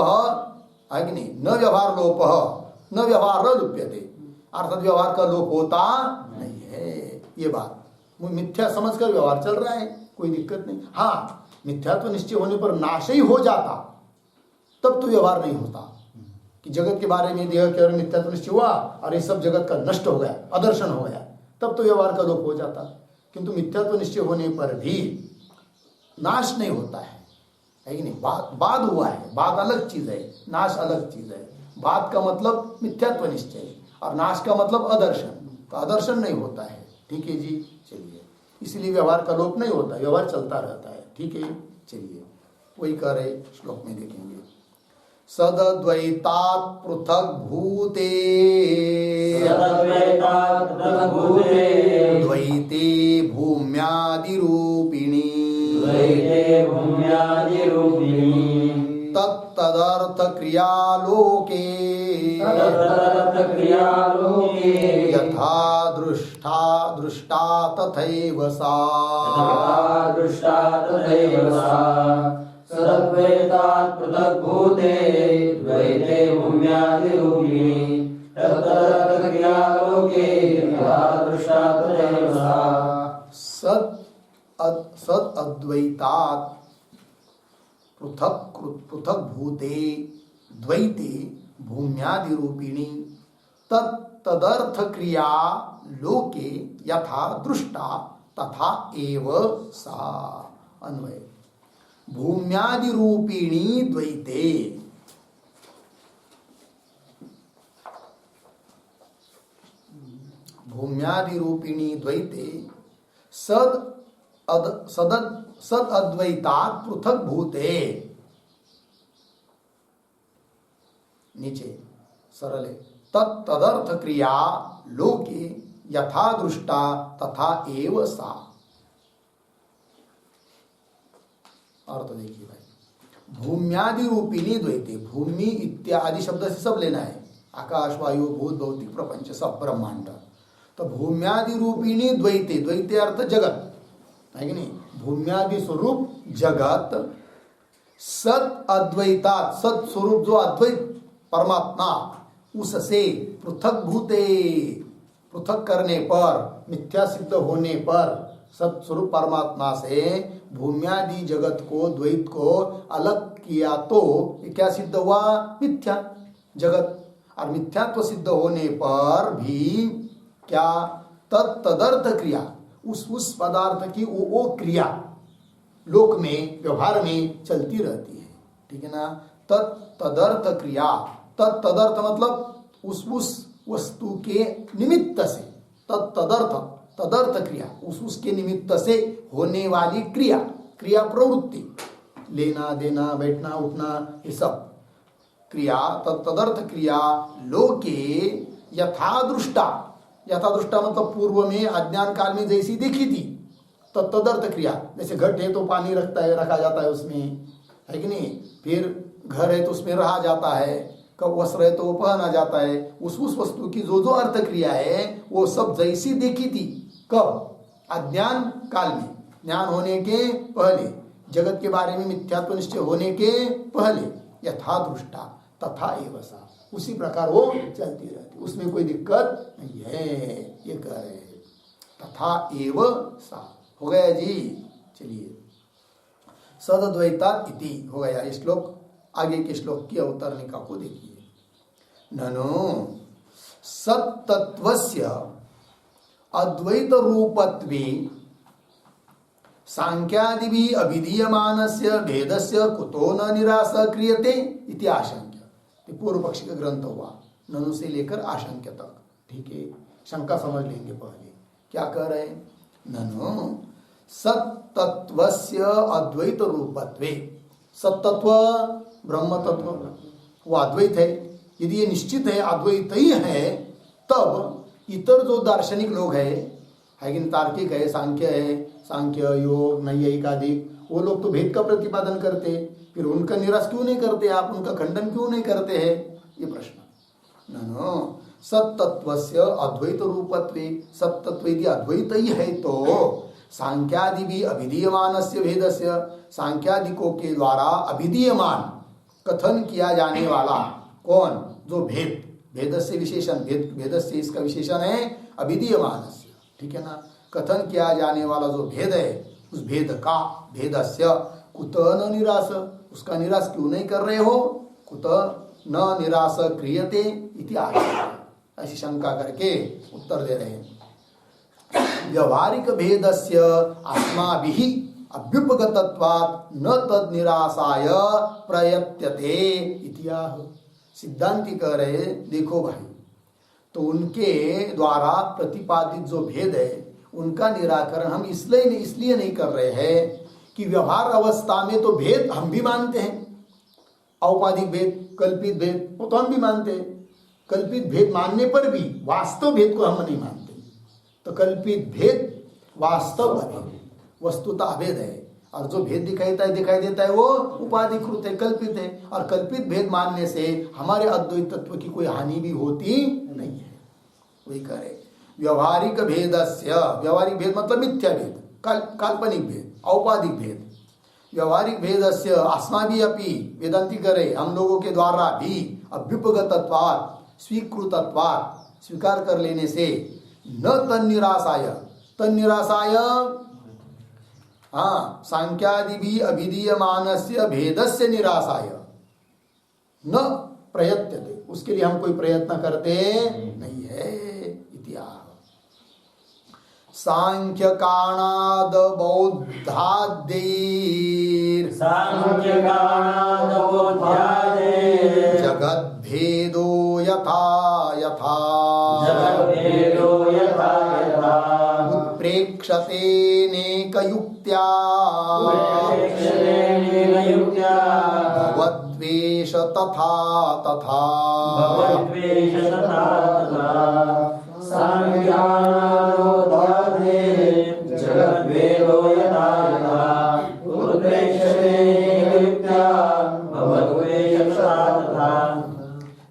है कि नहीं, न व्यवहार लोप न व्यवहार लुप्यते, अर्थात व्यवहार का लोप होता नहीं है। ये बात मिथ्या समझकर व्यवहार चल रहा है, कोई दिक्कत नहीं। हाँ, मिथ्यात्व निश्चय होने पर नाश ही हो जाता तब तो व्यवहार नहीं होता, कि जगत के बारे में देह के मिथ्यात्व निश्चय हुआ और ये सब जगत का नष्ट हो गया, अदर्शन हो गया, तब तो व्यवहार का लोप हो जाता। किंतु मिथ्यात्व निश्चय होने पर भी नाश नहीं होता है कि नहीं? बाद हुआ है, बाद अलग चीज है, नाश अलग चीज है। बाद का मतलब मिथ्यात्व निश्चय और नाश का मतलब अदर्शन, तो अदर्शन नहीं होता है, ठीक है जी। चलिए, इसलिए व्यवहार का लोप नहीं होता, व्यवहार चलता रहता है, ठीक है। चलिए वही कह रहे श्लोक में देखेंगे। सदद्वैतात् पृथक भूते सदद्वैतात् पृथक् भूते द्वैते भूम्यादिरूपिणी द्वैते भूम्यादिरूपिणी तत्तदर्थ क्रियालोके तदर्थक्रियालोके यथा दृष्टा तथैव सा यथा दृष्टा तथैव सा सदद्वैतात् पृथक् भूते द्वैते भूम्यादिरूपिणी तदर्थक्रियालोके यथा दृष्टा तथैव सा सद अद्वैतात् पृथक भूते द्वैते भूम्यादिरूपिणी तदर्थ क्रिया लोके यथा दृष्टा तथा एव सा। अन्वय भूम्यादिरूपिणी द्वैते भूम्यादिरूपिणी द्वैते सद अद्वैतात् पृथक भूते। नीचे सरल है तदर्थ क्रिया लोके यथा दृष्टा तथा एव सा। अर्थ देखिए भाई, भूम्यादि रूपिणी द्वैते, भूमि इत्यादि शब्द से सब लेना है, आकाश वायु भूत भौतिक प्रपंच सब ब्रह्मांड। तो भूम्यादि रूपिणी द्वैते, द्वैते अर्थ जगत है कि नहीं, भूम्यादि स्वरूप जगत सत अद्वैतात, सत स्वरूप जो अद्वैत परमात्मा उससे पृथक भूते, पृथक करने पर, मिथ्या सिद्ध होने पर, सत स्वरूप परमात्मा से भूम्यादि जगत को, द्वैत को अलग किया तो क्या सिद्ध हुआ, मिथ्या जगत। और मिथ्यात्व सिद्ध होने पर भी क्या, तदर्थ क्रिया, उस पदार्थ की वो क्रिया लोक में व्यवहार में चलती रहती है, ठीक है ना। तदर्थ क्रिया, तदर्थ मतलब उस वस्तु के निमित्त से, तदर्थ क्रिया, उसके निमित्त से होने वाली क्रिया, क्रिया प्रवृत्ति, लेना देना बैठना उठना ये सब क्रिया, तदर्थ क्रिया लोके यथा दृष्टा, यथा दृष्टा मतलब पूर्व में अज्ञान काल में जैसी देखी थी, तदर्थ क्रिया, जैसे घट है तो पानी रखा जाता है उसमें, है कि नहीं, फिर घर है तो उसमें रहा जाता है, कब वस्त्र है तो वो पहना जाता है, उस वस्तु की जो अर्थ क्रिया है वो सब जैसी देखी थी, कब, अज्ञान काल में, ज्ञान होने के पहले, जगत के बारे में मिथ्यात्व निश्चय होने के पहले, यथा दृष्टा तथा एव सा, उसी प्रकार वो चलती रहती, उसमें कोई दिक्कत नहीं है, ये कह रहे हैं। तथा एव सा हो गया जी। चलिए, सदद्वैतात् इति हो गया ये श्लोक। आगे के श्लोक की अवतरणिका को देखिए। ननु सत्तत्वस्य अद्वैत रूपत्वे सांख्यादिभिः अभिधीयमानस्य भेदस्य कुतो न निराश क्रियते इति आशंक्य। पूर्व पक्षी का ग्रंथ हुआ, ननु से लेकर आशंक्य तक, ठीक है। शंका समझ लेंगे पहले, क्या कह रहे हैं, ननु सत्तत्वस्य अद्वैत रूपत्वे, सत्तत्व ब्रह्म तत्व वो अद्वैत है, यदि ये निश्चित है अद्वैत ही है, तब इतर जो दार्शनिक लोग है कि तार्किक है, सांख्य योग नैयायिक आदि, वो लोग तो भेद का प्रतिपादन करते, फिर उनका निराश क्यों नहीं करते आप, उनका खंडन क्यों नहीं करते हैं, ये प्रश्न। न सत्तत्वस्य अद्वैत रूपत्वे, सत्तत्व यदि अद्वैत ही है तो सांख्यादि भी अभिधीयमानस्य भेदस्य, सांख्यादिकों के द्वारा अभिधीयमान कथन किया जाने वाला कौन, जो भेद से विशेषण, भेद से इसका विशेषण है अभिधीयमानस्य, ठीक है ना, कथन किया जाने वाला जो भेद है, उस भेद का, भेदस्य कुत न निराश, उसका निराश क्यों नहीं कर रहे हो, कुत न निराश क्रियते इति आशंका, ऐसी शंका करके उत्तर दे रहे हैं। व्यवहारिक भेदस्य अस्माभिः अभ्युपगतत्वात् न तद निराशाय प्रयत्यते इत्याह। सिद्धांति कह रहे, देखो भाई, तो उनके द्वारा प्रतिपादित जो भेद है उनका निराकरण हम इसलिए नहीं कर रहे हैं कि व्यवहार अवस्था में तो भेद हम भी मानते हैं, औपाधिक भेद, कल्पित भेद, वो तो हम भी मानते हैं। कल्पित भेद मानने पर भी वास्तव भेद को हम नहीं मानते। तो कल्पित भेद वास्तव अभेद, वस्तुतः अभेद है, और जो भेद दिखाई देता है वो उपाधिकृत है, कल्पित है। और कल्पित भेद मानने से हमारे अद्वैत तत्व की कोई हानि भी होती नहीं है। वही करे व्यवहारिक भेदस्य, व्यवहारिक भेद मतलब मिथ्या भेद, काल्पनिक भेद, औपाधिक भेद। व्यवहारिक भेदस्य अस्माभिः अपि, वेदांती करे हम लोगों के द्वारा भी, अभ्युपगतत्वात्, स्वीकृतत्वात्, स्वीकार कर लेने से, न तन्निरासाय, तन्निरासाय हाँ सांख्यादि भी अभिधीयमानस्य भेदस्य निरासाय न प्रयत्यते, उसके लिए हम कोई प्रयत्न करते नहीं है। इतिहास सांख्य काणाद बौद्धाद्यैर, जगद भेदो यथा यथा, उत्प्रेक्षते नेकयुक्त्या, भवद्वेष तथा तथा।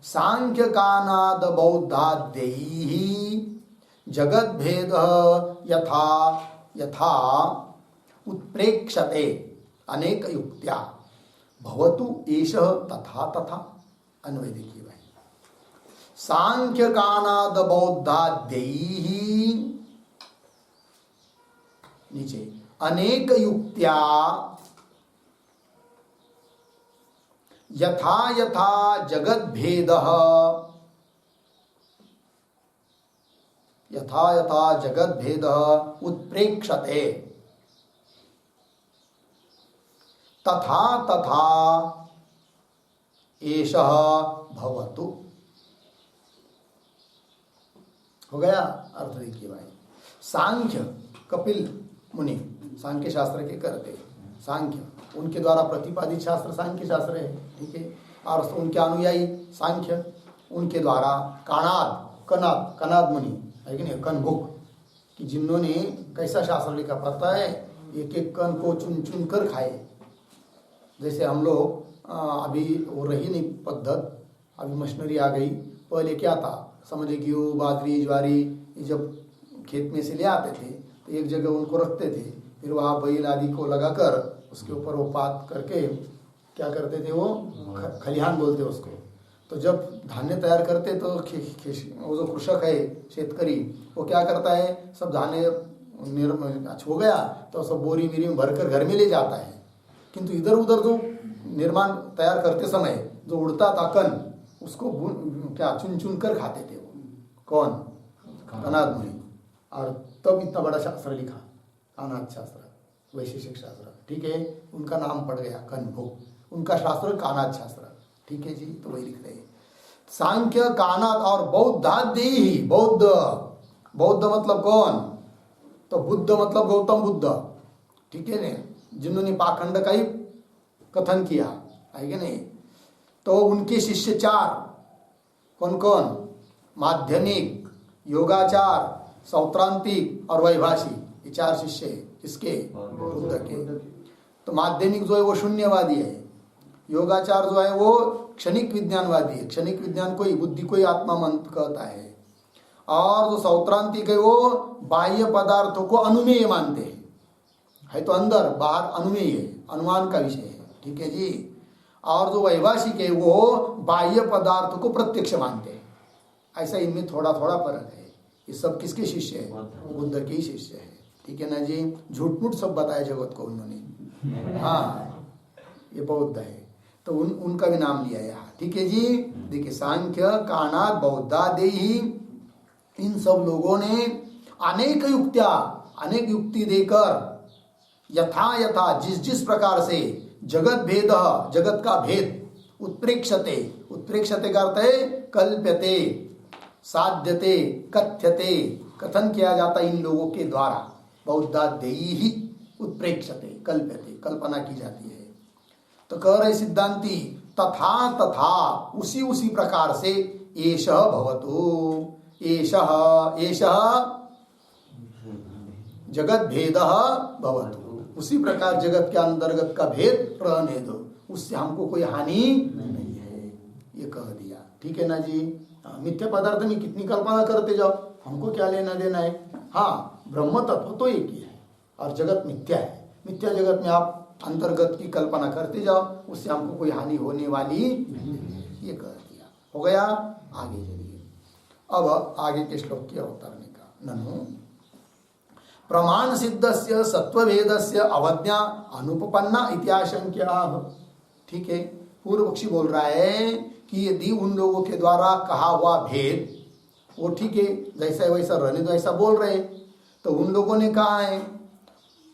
सांख्य कानाद बौद्धाद्यैः जगद भेद यथा यथा उत्प्रेक्षते अनेक युक्त्या भवतु एषः तथा तथा। अन्वय देखिए भाई, सांख्य कानाद बौद्धाद्यैः, नीचे अनेक युक्त्या यथा यथा जगद भेद, यथा यथा जगद भेद उत्प्रेक्षते तथा तथा एषः भवतु। हो गया अर्थ देखिए भाई। सांख्य कपिल मुनि सांख्य शास्त्र के करते, सांख्य उनके द्वारा प्रतिपादित शास्त्र सांख्य शास्त्र है, ठीक है। और उनके अनुयायी सांख्य, उनके द्वारा कनाद मुनि है कि नहीं, कनभुक, कि जिन्होंने कैसा शास्त्र लिखा पता है, एक एक कण को चुन चुन कर खाए। जैसे हम लोग अभी वो रही नहीं पद्धत, अभी मशीनरी आ गई। पहले क्या था, समझे गेहूँ बाजरी ज्वारी जब खेत में से ले आते थे तो एक जगह उनको रखते थे, फिर वहाँ बैल आदि को लगाकर उसके ऊपर वो पात करके क्या करते थे, वो खलिहान बोलते उसको। तो जब धान्य तैयार करते तो वो जो कृषक है शेतकरी, वो क्या करता है, सब धान्य हो गया तो सब बोरी बीरी में भरकर घर में ले जाता है। किंतु इधर उधर जो निर्माण तैयार करते समय जो उड़ता था कण, उसको क्या चुन चुन कर खाते थे वो। कौन? कनाद मुनि। और तब इतना बड़ा शास्त्र लिखा, कानाद शास्त्र, वैशेषिक शास्त्र, ठीक है। उनका नाम पड़ गया कनभुक, उनका शास्त्र कानाद शास्त्र, ठीक है जी। तो वही लिख रहे हैं सांख्य कानाद और बौद्धाद्यैः। बौद्ध मतलब कौन? तो बुद्ध मतलब गौतम बुद्ध, ठीक है ना, जिन्होंने पाखंड का ही कथन किया है कि नहीं। तो उनके शिष्य चार, कौन कौन? माध्यमिक, योगाचार, सौत्रांतिक और वैभाषी, ये चार शिष्य है किसके? बुद्ध के। तो माध्यमिक जो है वो शून्यवादी है, योगाचार जो है वो क्षणिक विज्ञानवादी है, क्षणिक विज्ञान को ही बुद्धि को ही आत्मा मन कहता है। और जो सौत्रांतिक है वो बाह्य पदार्थों को अनुमेय मानते हैं, है तो अंदर बाहर अनुमेय है, अनुमान का विषय है, ठीक है जी। और जो वैभाषिक है वो बाह्य पदार्थ को प्रत्यक्ष मानते हैं। ऐसा इनमें थोड़ा थोड़ा फर्क है। ये सब किसके शिष्य है? बुद्ध के ही शिष्य है, ठीक है ना जी। झूठ मूठ सब बताया जगत को उन्होंने, हाँ ये बौद्ध है। तो उनका भी नाम लिया यहाँ, ठीक है जी। देखिए सांख्य कानाद बौद्धाद्यैः, इन सब लोगों ने अनेक युक्ति देकर यथा यथा जिस प्रकार से जगत भेद, जगत का भेद, उत्प्रेक्षते का अर्थ है कल्प्यते, साध्यते, कथ्यते, कथन किया जाता इन लोगों के द्वारा। बौद्धाद्यैः उत्प्रेक्षते, कल्प्यते, कल्पना की जाती है। तो कह रहे सिद्धांती तथा तथा उसी उसी प्रकार से एषः भवतु, एषः जगत भेदः भवतु, उसी प्रकार जगत के अंतर्गत का भेद रहने दो, उससे हमको कोई हानि नहीं है, ये कह दिया। ठीक है ना जी। मिथ्या पदार्थ में कितनी कल्पना करते जाओ, हमको क्या लेना देना है। हाँ, ब्रह्म तत्व तो एक ही है और जगत मिथ्या है। मिथ्या जगत में आप अंतर्गत की कल्पना करते जाओ, उससे हमको कोई हानि होने वाली नहीं है, ये कह दिया। हो गया, आगे चलिए। अब आगे के श्लोक की ओर उतरने का। ननु प्रमाण सिद्धस्य सत्वभेदस्य अवज्ञा अनुपपन्ना इत्याशंक्या। ठीक है, पूर्व पक्षी बोल रहा है कि यदि उन लोगों के द्वारा कहा हुआ भेद वो ठीक है, जैसा वैसा रहने दो, ऐसा बोल रहे, तो उन लोगों ने कहा है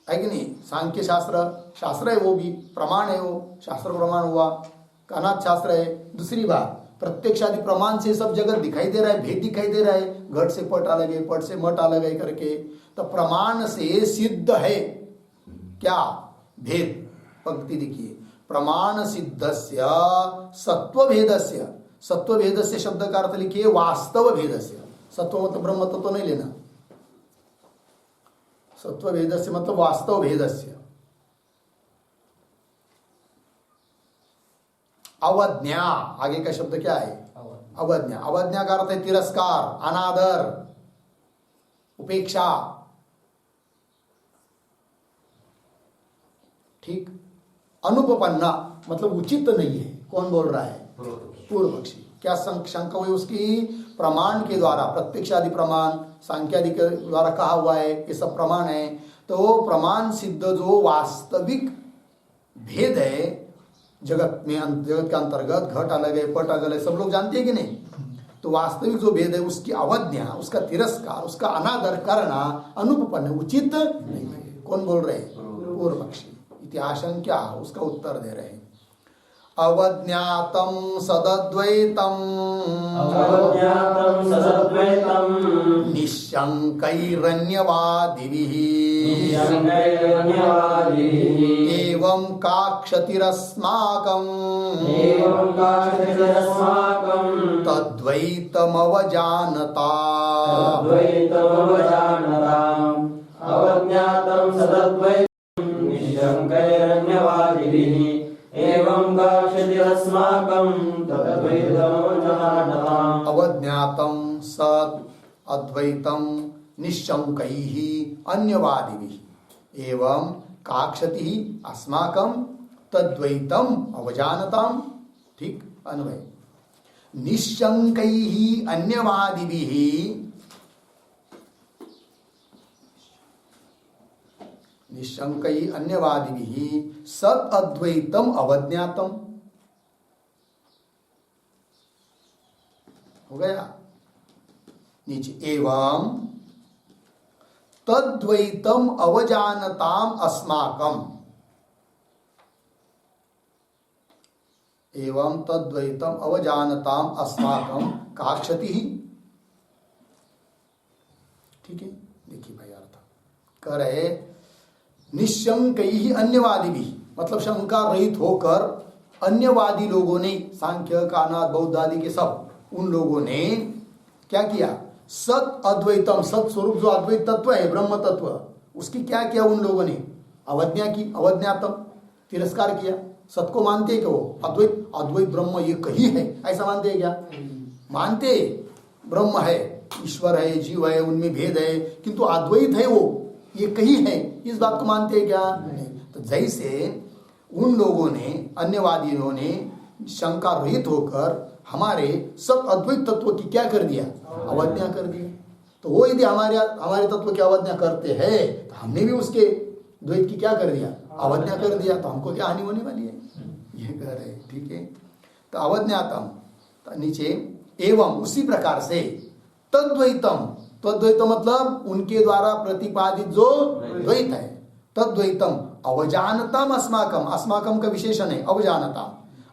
कि नहीं, सांख्य शास्त्र है, वो भी प्रमाण है, वो शास्त्र प्रमाण हुआ, कानात शास्त्र है। दूसरी बात, प्रत्यक्ष आदि प्रमाण से सब जगत दिखाई दे रहा है, भेद दिखाई दे रहा है, घट से पट अलग है, पट से मट अलग है करके। तो प्रमाण से सिद्ध है क्या भेद। पंक्ति देखिए, प्रमाण सिद्धस्य सत्वभेदस्य, सत्वभेदस्य शब्द का अर्थ लिखिए वास्तव भेदस्य। सत्व मतलब ब्रह्म तत्व तो नहीं लेना, सत्वभेदस्य मतलब वास्तव भेदस्य। अवज्ञा, आगे का शब्द क्या है, अवज्ञा। अवज्ञा का अर्थ है तिरस्कार, अनादर, उपेक्षा। ठीक। अनुपपन्ना मतलब उचित नहीं है। कौन बोल रहा है, पूर्व पक्षी। क्या शंका हुई उसकी, प्रमाण के द्वारा, प्रत्यक्ष आदि प्रमाण, सांख्य आदि के द्वारा कहा हुआ है, ये सब प्रमाण है, तो प्रमाण सिद्ध जो वास्तविक भेद है जगत में, जगत के अंतर्गत घट अलग है, पट अलग है, सब लोग जानते हैं कि नहीं। तो वास्तविक जो भेद है उसकी अवज्ञा, उसका तिरस्कार, उसका अनादर करना अनुपपन्न, उचित नहीं है। कौन बोल रहे, पूर्व पक्षी। इतिहासंख्या, उसका उत्तर दे रहे हैं। अवज्ञातम सदद्वैतम निश्शंकैरन्यवादिभिः एवं काक्षतिरस्माकं तद्वैतमवजानता। अवज्ञातं सदद्वैतं निश्शंकैरन्यवादिभिः एवं काक्षतिरस्माकं तद्वैतमवजानताम्। अवज्ञातं सद अद्वैतं निश्शंकैः अन्यवादिभिः एवं काक्षति अस्माकं तद्वैतम अवजानताम्। ठीक, अन्वय। निश्शंकैः अन्यवादिभिः, निश्शंकैः अन्यवादिभिः सद अद्वैतम अवज्ञातम। हो गया। नीचे एवं तद्वैतम अवजानताम अस्माकम, एवं तद्वैतम अवजानताम अस्माकम काक्षति। ठीक है, देखिए भाई अर्थ कह रहे निश्शंकैः अन्यवादिभिः, मतलब शंका रहित होकर अन्यवादी लोगों ने, सांख्य कानाद बौद्ध आदि के सब, उन लोगों ने क्या किया, सत अद्वैतम, सत स्वरूप जो अद्वैत तत्व है, ब्रह्म तत्व, उसकी क्या किया उन लोगों ने, अवज्ञा की, अवज्ञातम, तिरस्कार किया। सत को मानते हैं कि वो अद्वैत, अद्वैत ब्रह्म ये कही है, ऐसा मानते हैं क्या, मानते ब्रह्म है, ईश्वर है, जीव है, उनमें भेद है, किंतु अद्वैत है, वो ये कही है, इस बात को मानते हैं क्या, नहीं। तो जैसे उन लोगों ने, अन्यवादियों ने शंका रहित होकर हमारे सब अद्वैत तत्व की क्या कर दिया, अवज्ञा कर दिया। तो वो यदि हमारे तत्व की अवज्ञा करते हैं तो हमने भी उसके द्वैत की क्या कर दिया, अवज्ञा कर दिया, तो हमको क्या हानि होने वाली है, ये कह रहे। ठीक है, तो अवज्ञातम, तो नीचे एवं उसी प्रकार से तद्वैतम, तद्वैतम मतलब उनके द्वारा प्रतिपादित जो द्वैत है, तद्वैतम अवजानतम अस्माकम, अस्माकम का विशेषण है अवजानता।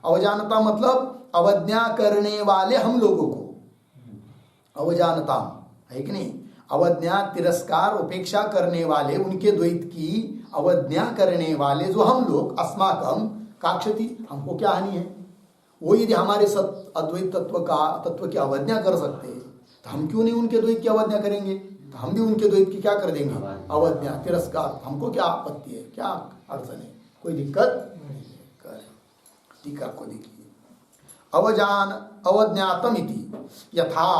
अवजानता मतलब अवज्ञा करने वाले हम लोगों को, अवजानता है कि नहीं, अवज्ञा तिरस्कार उपेक्षा करने वाले, उनके द्वैत की अवज्ञा करने वाले जो हम लोग, अस्माकम काक्षति, हमको क्या हानि है? वो यदि हमारे अद्वैत तत्व की अवज्ञा कर सकते हैं तो हम क्यों नहीं उनके द्वैत की अवज्ञा करेंगे? तो हम भी उनके द्वैत की क्या कर देंगे? अवज्ञा तिरस्कार। हमको क्या आपत्ति है, क्या अड़चन है? कोई दिक्कत नहीं है। टीका को देखिए, अवज्ञातम इति यथा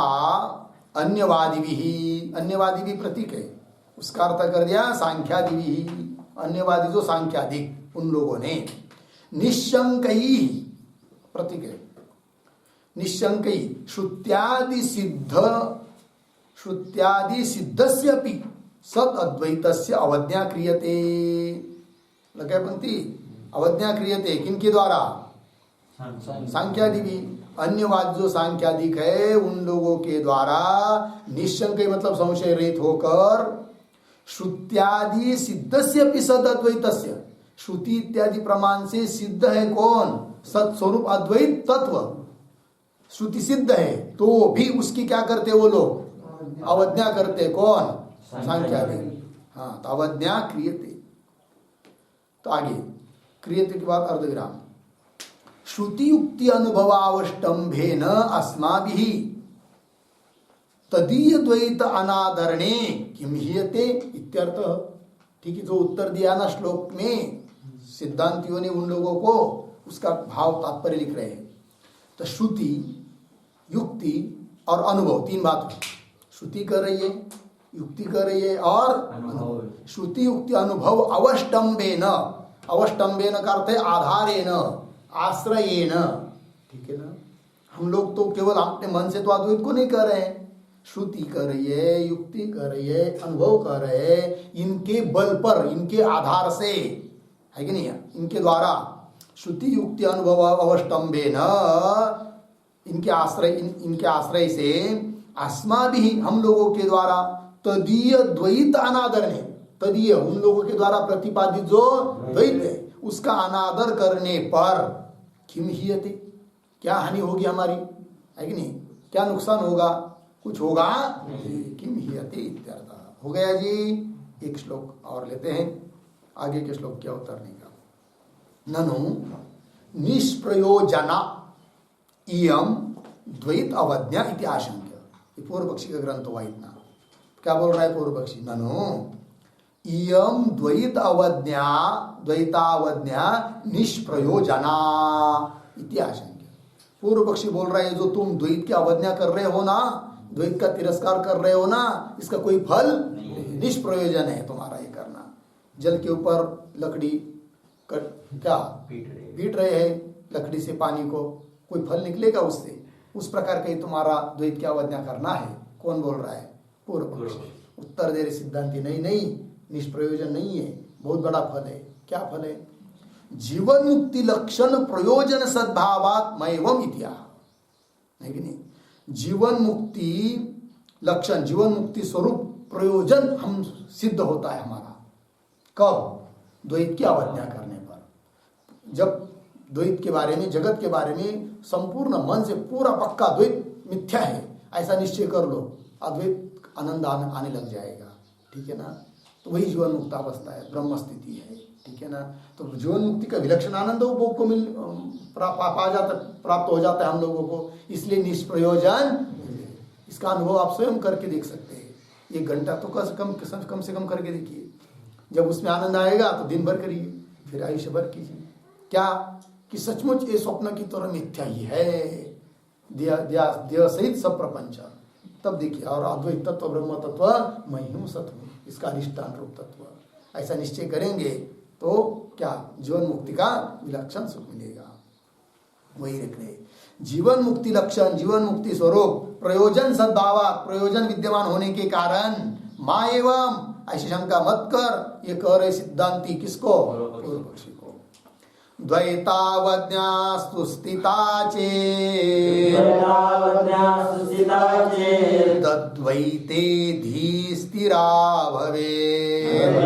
अन्यवादी भी, अन्यवादी भी प्रतीक है, उसका अर्थ कर दिया सांख्यादि भी। अन्यवादी जो सांख्यादिक, उन लोगों ने निशंक ही प्रतीक है, निशंक ही श्रुत्यादि सिद्धस्यपि सद अद्वैतस्य अवज्ञा क्रियते। लगे पंक्ति, अवज्ञा क्रियते किनके द्वारा? सांख्यादि भी। अन्यवाद जो सांख्यादिक है उन लोगों के द्वारा निशंक मतलब संशय रहित होकर श्रुत्यादि सिद्धस्यपि सद अद्वैतस्य, श्रुति इत्यादि प्रमाण से सिद्ध है कौन? सत्स्वरूप अद्वैत तत्व श्रुति सिद्ध है, तो भी उसकी क्या करते वो लोग? अवज्ञा करते। कौन? सांख्यादि। हाँ, तो अवज्ञा क्रियते। तो आगे क्रियते के बाद अर्धविराम, श्रुति युक्ति अनुभवावष्टंभेन अस्माभिः तदीय द्वैत अनादरणे किम हीयते इत्यर्थः। ठीक है, जो उत्तर दिया ना श्लोक में, सिद्धांतियों ने उन लोगों को उसका भाव तात्पर्य लिख रहे हैं। तो श्रुति युक्ति और अनुभव, तीन बात। श्रुति कर रही है, युक्ति कर रही है और अनुभव। श्रुति युक्ति अनुभव अवष्टंबेन, अवष्टंबेन का अर्थ है आधारेण, आश्रयेण। ठीक है ना, हम लोग तो केवल अपने मन से तो अद्वैत को नहीं कर रहे हैं, श्रुति कर रही है, युक्ति कर रही है, अनुभव कर रहे हैं, इनके बल पर, इनके आधार से, है कि नहीं, इनके द्वारा श्रुति युक्ति अनुभव अवष्टंबेन, इनके आश्रय से अस्माभिः हम लोगों के द्वारा तदीय द्वैत अनादरणे, तदीय उन लोगों के द्वारा प्रतिपादित जो द्वैत है उसका अनादर करने पर किम हीयते, क्या हानि होगी हमारी, है कि नहीं, क्या नुकसान होगा? कुछ होगा? किम हीयते इत्यर्थ। हो गया जी। एक श्लोक और लेते हैं, आगे के श्लोक क्या उतरने का। ननु निष्प्रयोजना इयम द्वैत अवज्ञा इति आशंक्य। ये पूर्व पक्षी का ग्रंथ हुआ इतना। क्या बोल रहा है पूर्व पक्षी? ननु इयम द्वैत अवज्ञा, द्वैतावज्ञा निष्प्रयोजना इति आशंक्य। पूर्व पक्षी बोल रहा है जो तुम द्वैत की अवज्ञा कर रहे हो ना, द्वैत का तिरस्कार कर रहे हो ना, इसका कोई फल निष्प्रयोजन है तुम्हारा ये करना। जल के ऊपर लकड़ी क्या पीट रहे हैं, लकड़ी से पानी को, कोई फल निकलेगा उससे? उस प्रकार का ही तुम्हारा द्वैत की अवज्ञा करना है। कौन बोल रहा है? पूर्व पक्षी। उत्तर दे रहे सिद्धांति, नहीं, निष्प्रयोजन नहीं है, बहुत बड़ा फल है। क्या फल है? जीवन मुक्ति लक्षण प्रयोजन सद्भावात् मयवम इत्या, है कि नहीं? जीवन मुक्ति लक्षण, जीवन मुक्ति स्वरूप प्रयोजन हम सिद्ध होता है हमारा। कब? द्वैत की अवज्ञा करने पर। जब द्वैत के बारे में, जगत के बारे में संपूर्ण मन से पूरा पक्का द्वैत मिथ्या है ऐसा निश्चय कर लो, अद्वैत आनंद आने लग जाएगा। ठीक है ना, तो वही जीवन मुक्त अवस्था है, ब्रह्म स्थिति है। ठीक है ना, तो जीवन मुक्ति का विलक्षण आनंद उपभोग को प्राप्त हो जाता है हम लोगों को। इसलिए निष्प्रयोजन, इसका अनुभव आप स्वयं करके देख सकते हैं। 1 घंटा तो कम से कम करके देखिए, जब उसमें आनंद आएगा तो दिन भर करिए, फिर आयुष्य भर कीजिए। क्या कि सचमुच ये स्वप्न की तरह मिथ्या ही है, देह सहित सब प्रपंच। तब देखिए, और अद्वैत तत्व ब्रह्म तत्व मैं हूँ, सत हूँ, इसका अधिष्ठान रूप तत्व, ऐसा निश्चय करेंगे तो क्या जीवन मुक्ति का विलक्षण सुख मिलेगा। वही रख रहे, जीवन मुक्ति लक्षण, जीवन मुक्ति स्वरूप प्रयोजन सद्भावात्, प्रयोजन विद्यमान होने के कारण माँ एवं, ऐसी शंका मत कर। ये कह रहे सिद्धांति किसको? पूर्व पक्षी को। द्वैतावज्ञास्तु स्थिता चेत् तद्वैते धी स्थिरा भवेत्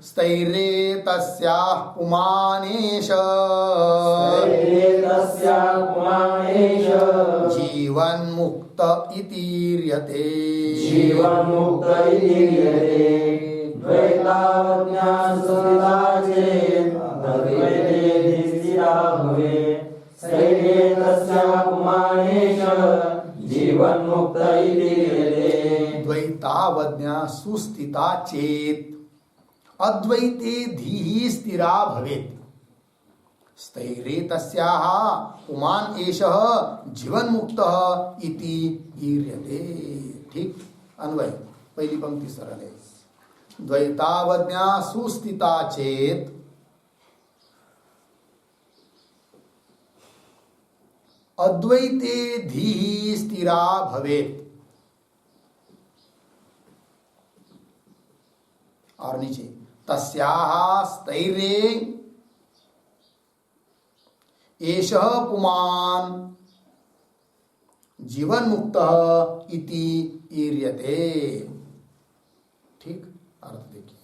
स्थैर्ये तस्याः पुमानेश जीवन्मुक्त इतीर्यते। जीवन्मुक्त इतीर्यते। द्वैतावज्ञासुस्थिता चेत् तद्वैतेऽधि स्थिरा भवेत्। सैर्ये तस्याः पुमानेश जीवन्मुक्त इतीर्यते। द्वैतावज्ञा सुस्थिता चेत अद्वैते धीः स्थिरा भवेत्। स्थैर्ये तस्याः पुमान् एषः जीवन्मुक्तः इति ईर्यते। ठीक अन्वय पहली पंक्ति सरल है। द्वैतावज्ञा सुस्थिता चेत अद्वैते धीः स्थिरा भवेत्। और नीचे तस्याः स्थैर्ये एषः पुमान् जीवन्मुक्तः इति ईर्यते। ठीक अर्थ देखिए।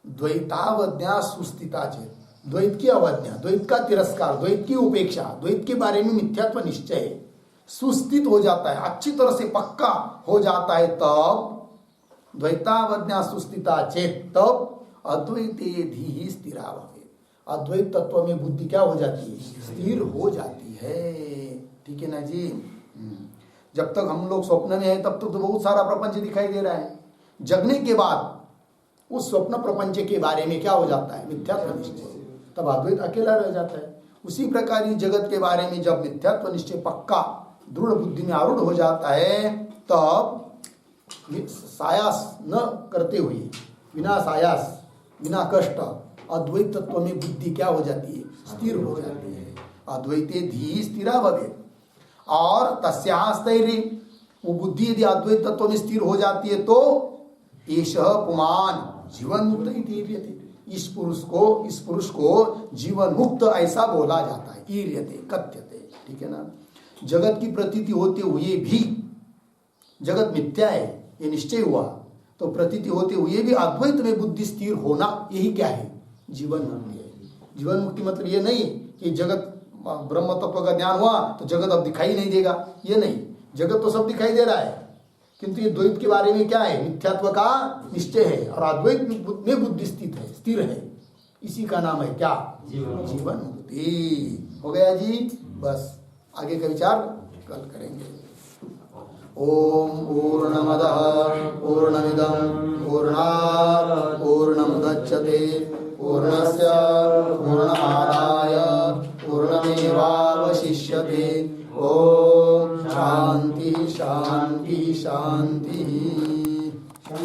द्वैतावज्ञा सुस्थिता चेत, द्वैत की अवज्ञा, द्वैत का तिरस्कार, द्वैत की उपेक्षा, द्वैत के बारे में मिथ्यात्व निश्चय सुस्थित हो जाता है, अच्छी तरह से पक्का हो जाता है, तब द्वैतावज्ञा सुस्थिता चेत तब अद्वैते धीः स्थिरा भवेत्। अद्वैत तत्व में बुद्धि क्या हो जाती है? स्थिर हो जाती है। ठीक है ना जी। जब तक हम लोग स्वप्न में है तब तक तो बहुत सारा प्रपंच दिखाई दे रहा है। जगने के बाद उस स्वप्न प्रपंच के बारे में क्या हो जाता है? मिथ्यात्व निश्चय, तब अद्वैत अकेला रह जाता है। उसी प्रकार ही जगत के बारे में जब मिथ्यात्व निश्चय पक्का दृढ़ बुद्धि में आरूढ़ हो जाता है, तब सायास न करते हुए, बिना सायास, बिना कष्ट अद्वैत तत्व में बुद्धि क्या हो जाती है? स्थिर हो जाती है। अद्वैते धीः स्थिरा भवेत्। और तस्याः स्थैर्ये, वो बुद्धि यदि अद्वैत तत्व में स्थिर हो जाती है तो एषः पुमान् जीवन्मुक्त इतीर्यते। इस पुरुष को जीवन मुक्त ऐसा बोला जाता है। ईर्यते, कथ्यते। ठीक है ना। जगत की प्रतीति होते हुए भी जगत मिथ्या है ये निश्चय हुआ, तो प्रतीति होते हुए भी अद्वैत में बुद्धि स्थिर होना, यही क्या है? जीवन मुक्ति है। जीवन मुक्ति मतलब ये नहीं कि जगत ब्रह्म तत्व का ज्ञान हुआ तो जगत अब दिखाई नहीं देगा, ये नहीं। जगत तो सब दिखाई दे रहा है, किंतु ये द्वैत के बारे में क्या है? मिथ्यात्व का निश्चय है और अद्वैत में बुद्धि स्थित है, स्थिर है। इसी का नाम है क्या? जीवन मुक्ति। हो गया जी। बस आगे का विचार कल करेंगे। ओम पूर्णमदः पूर्णमिदं पूर्णात् पूर्णमुदच्यते पूर्णस्य पूर्णमादाय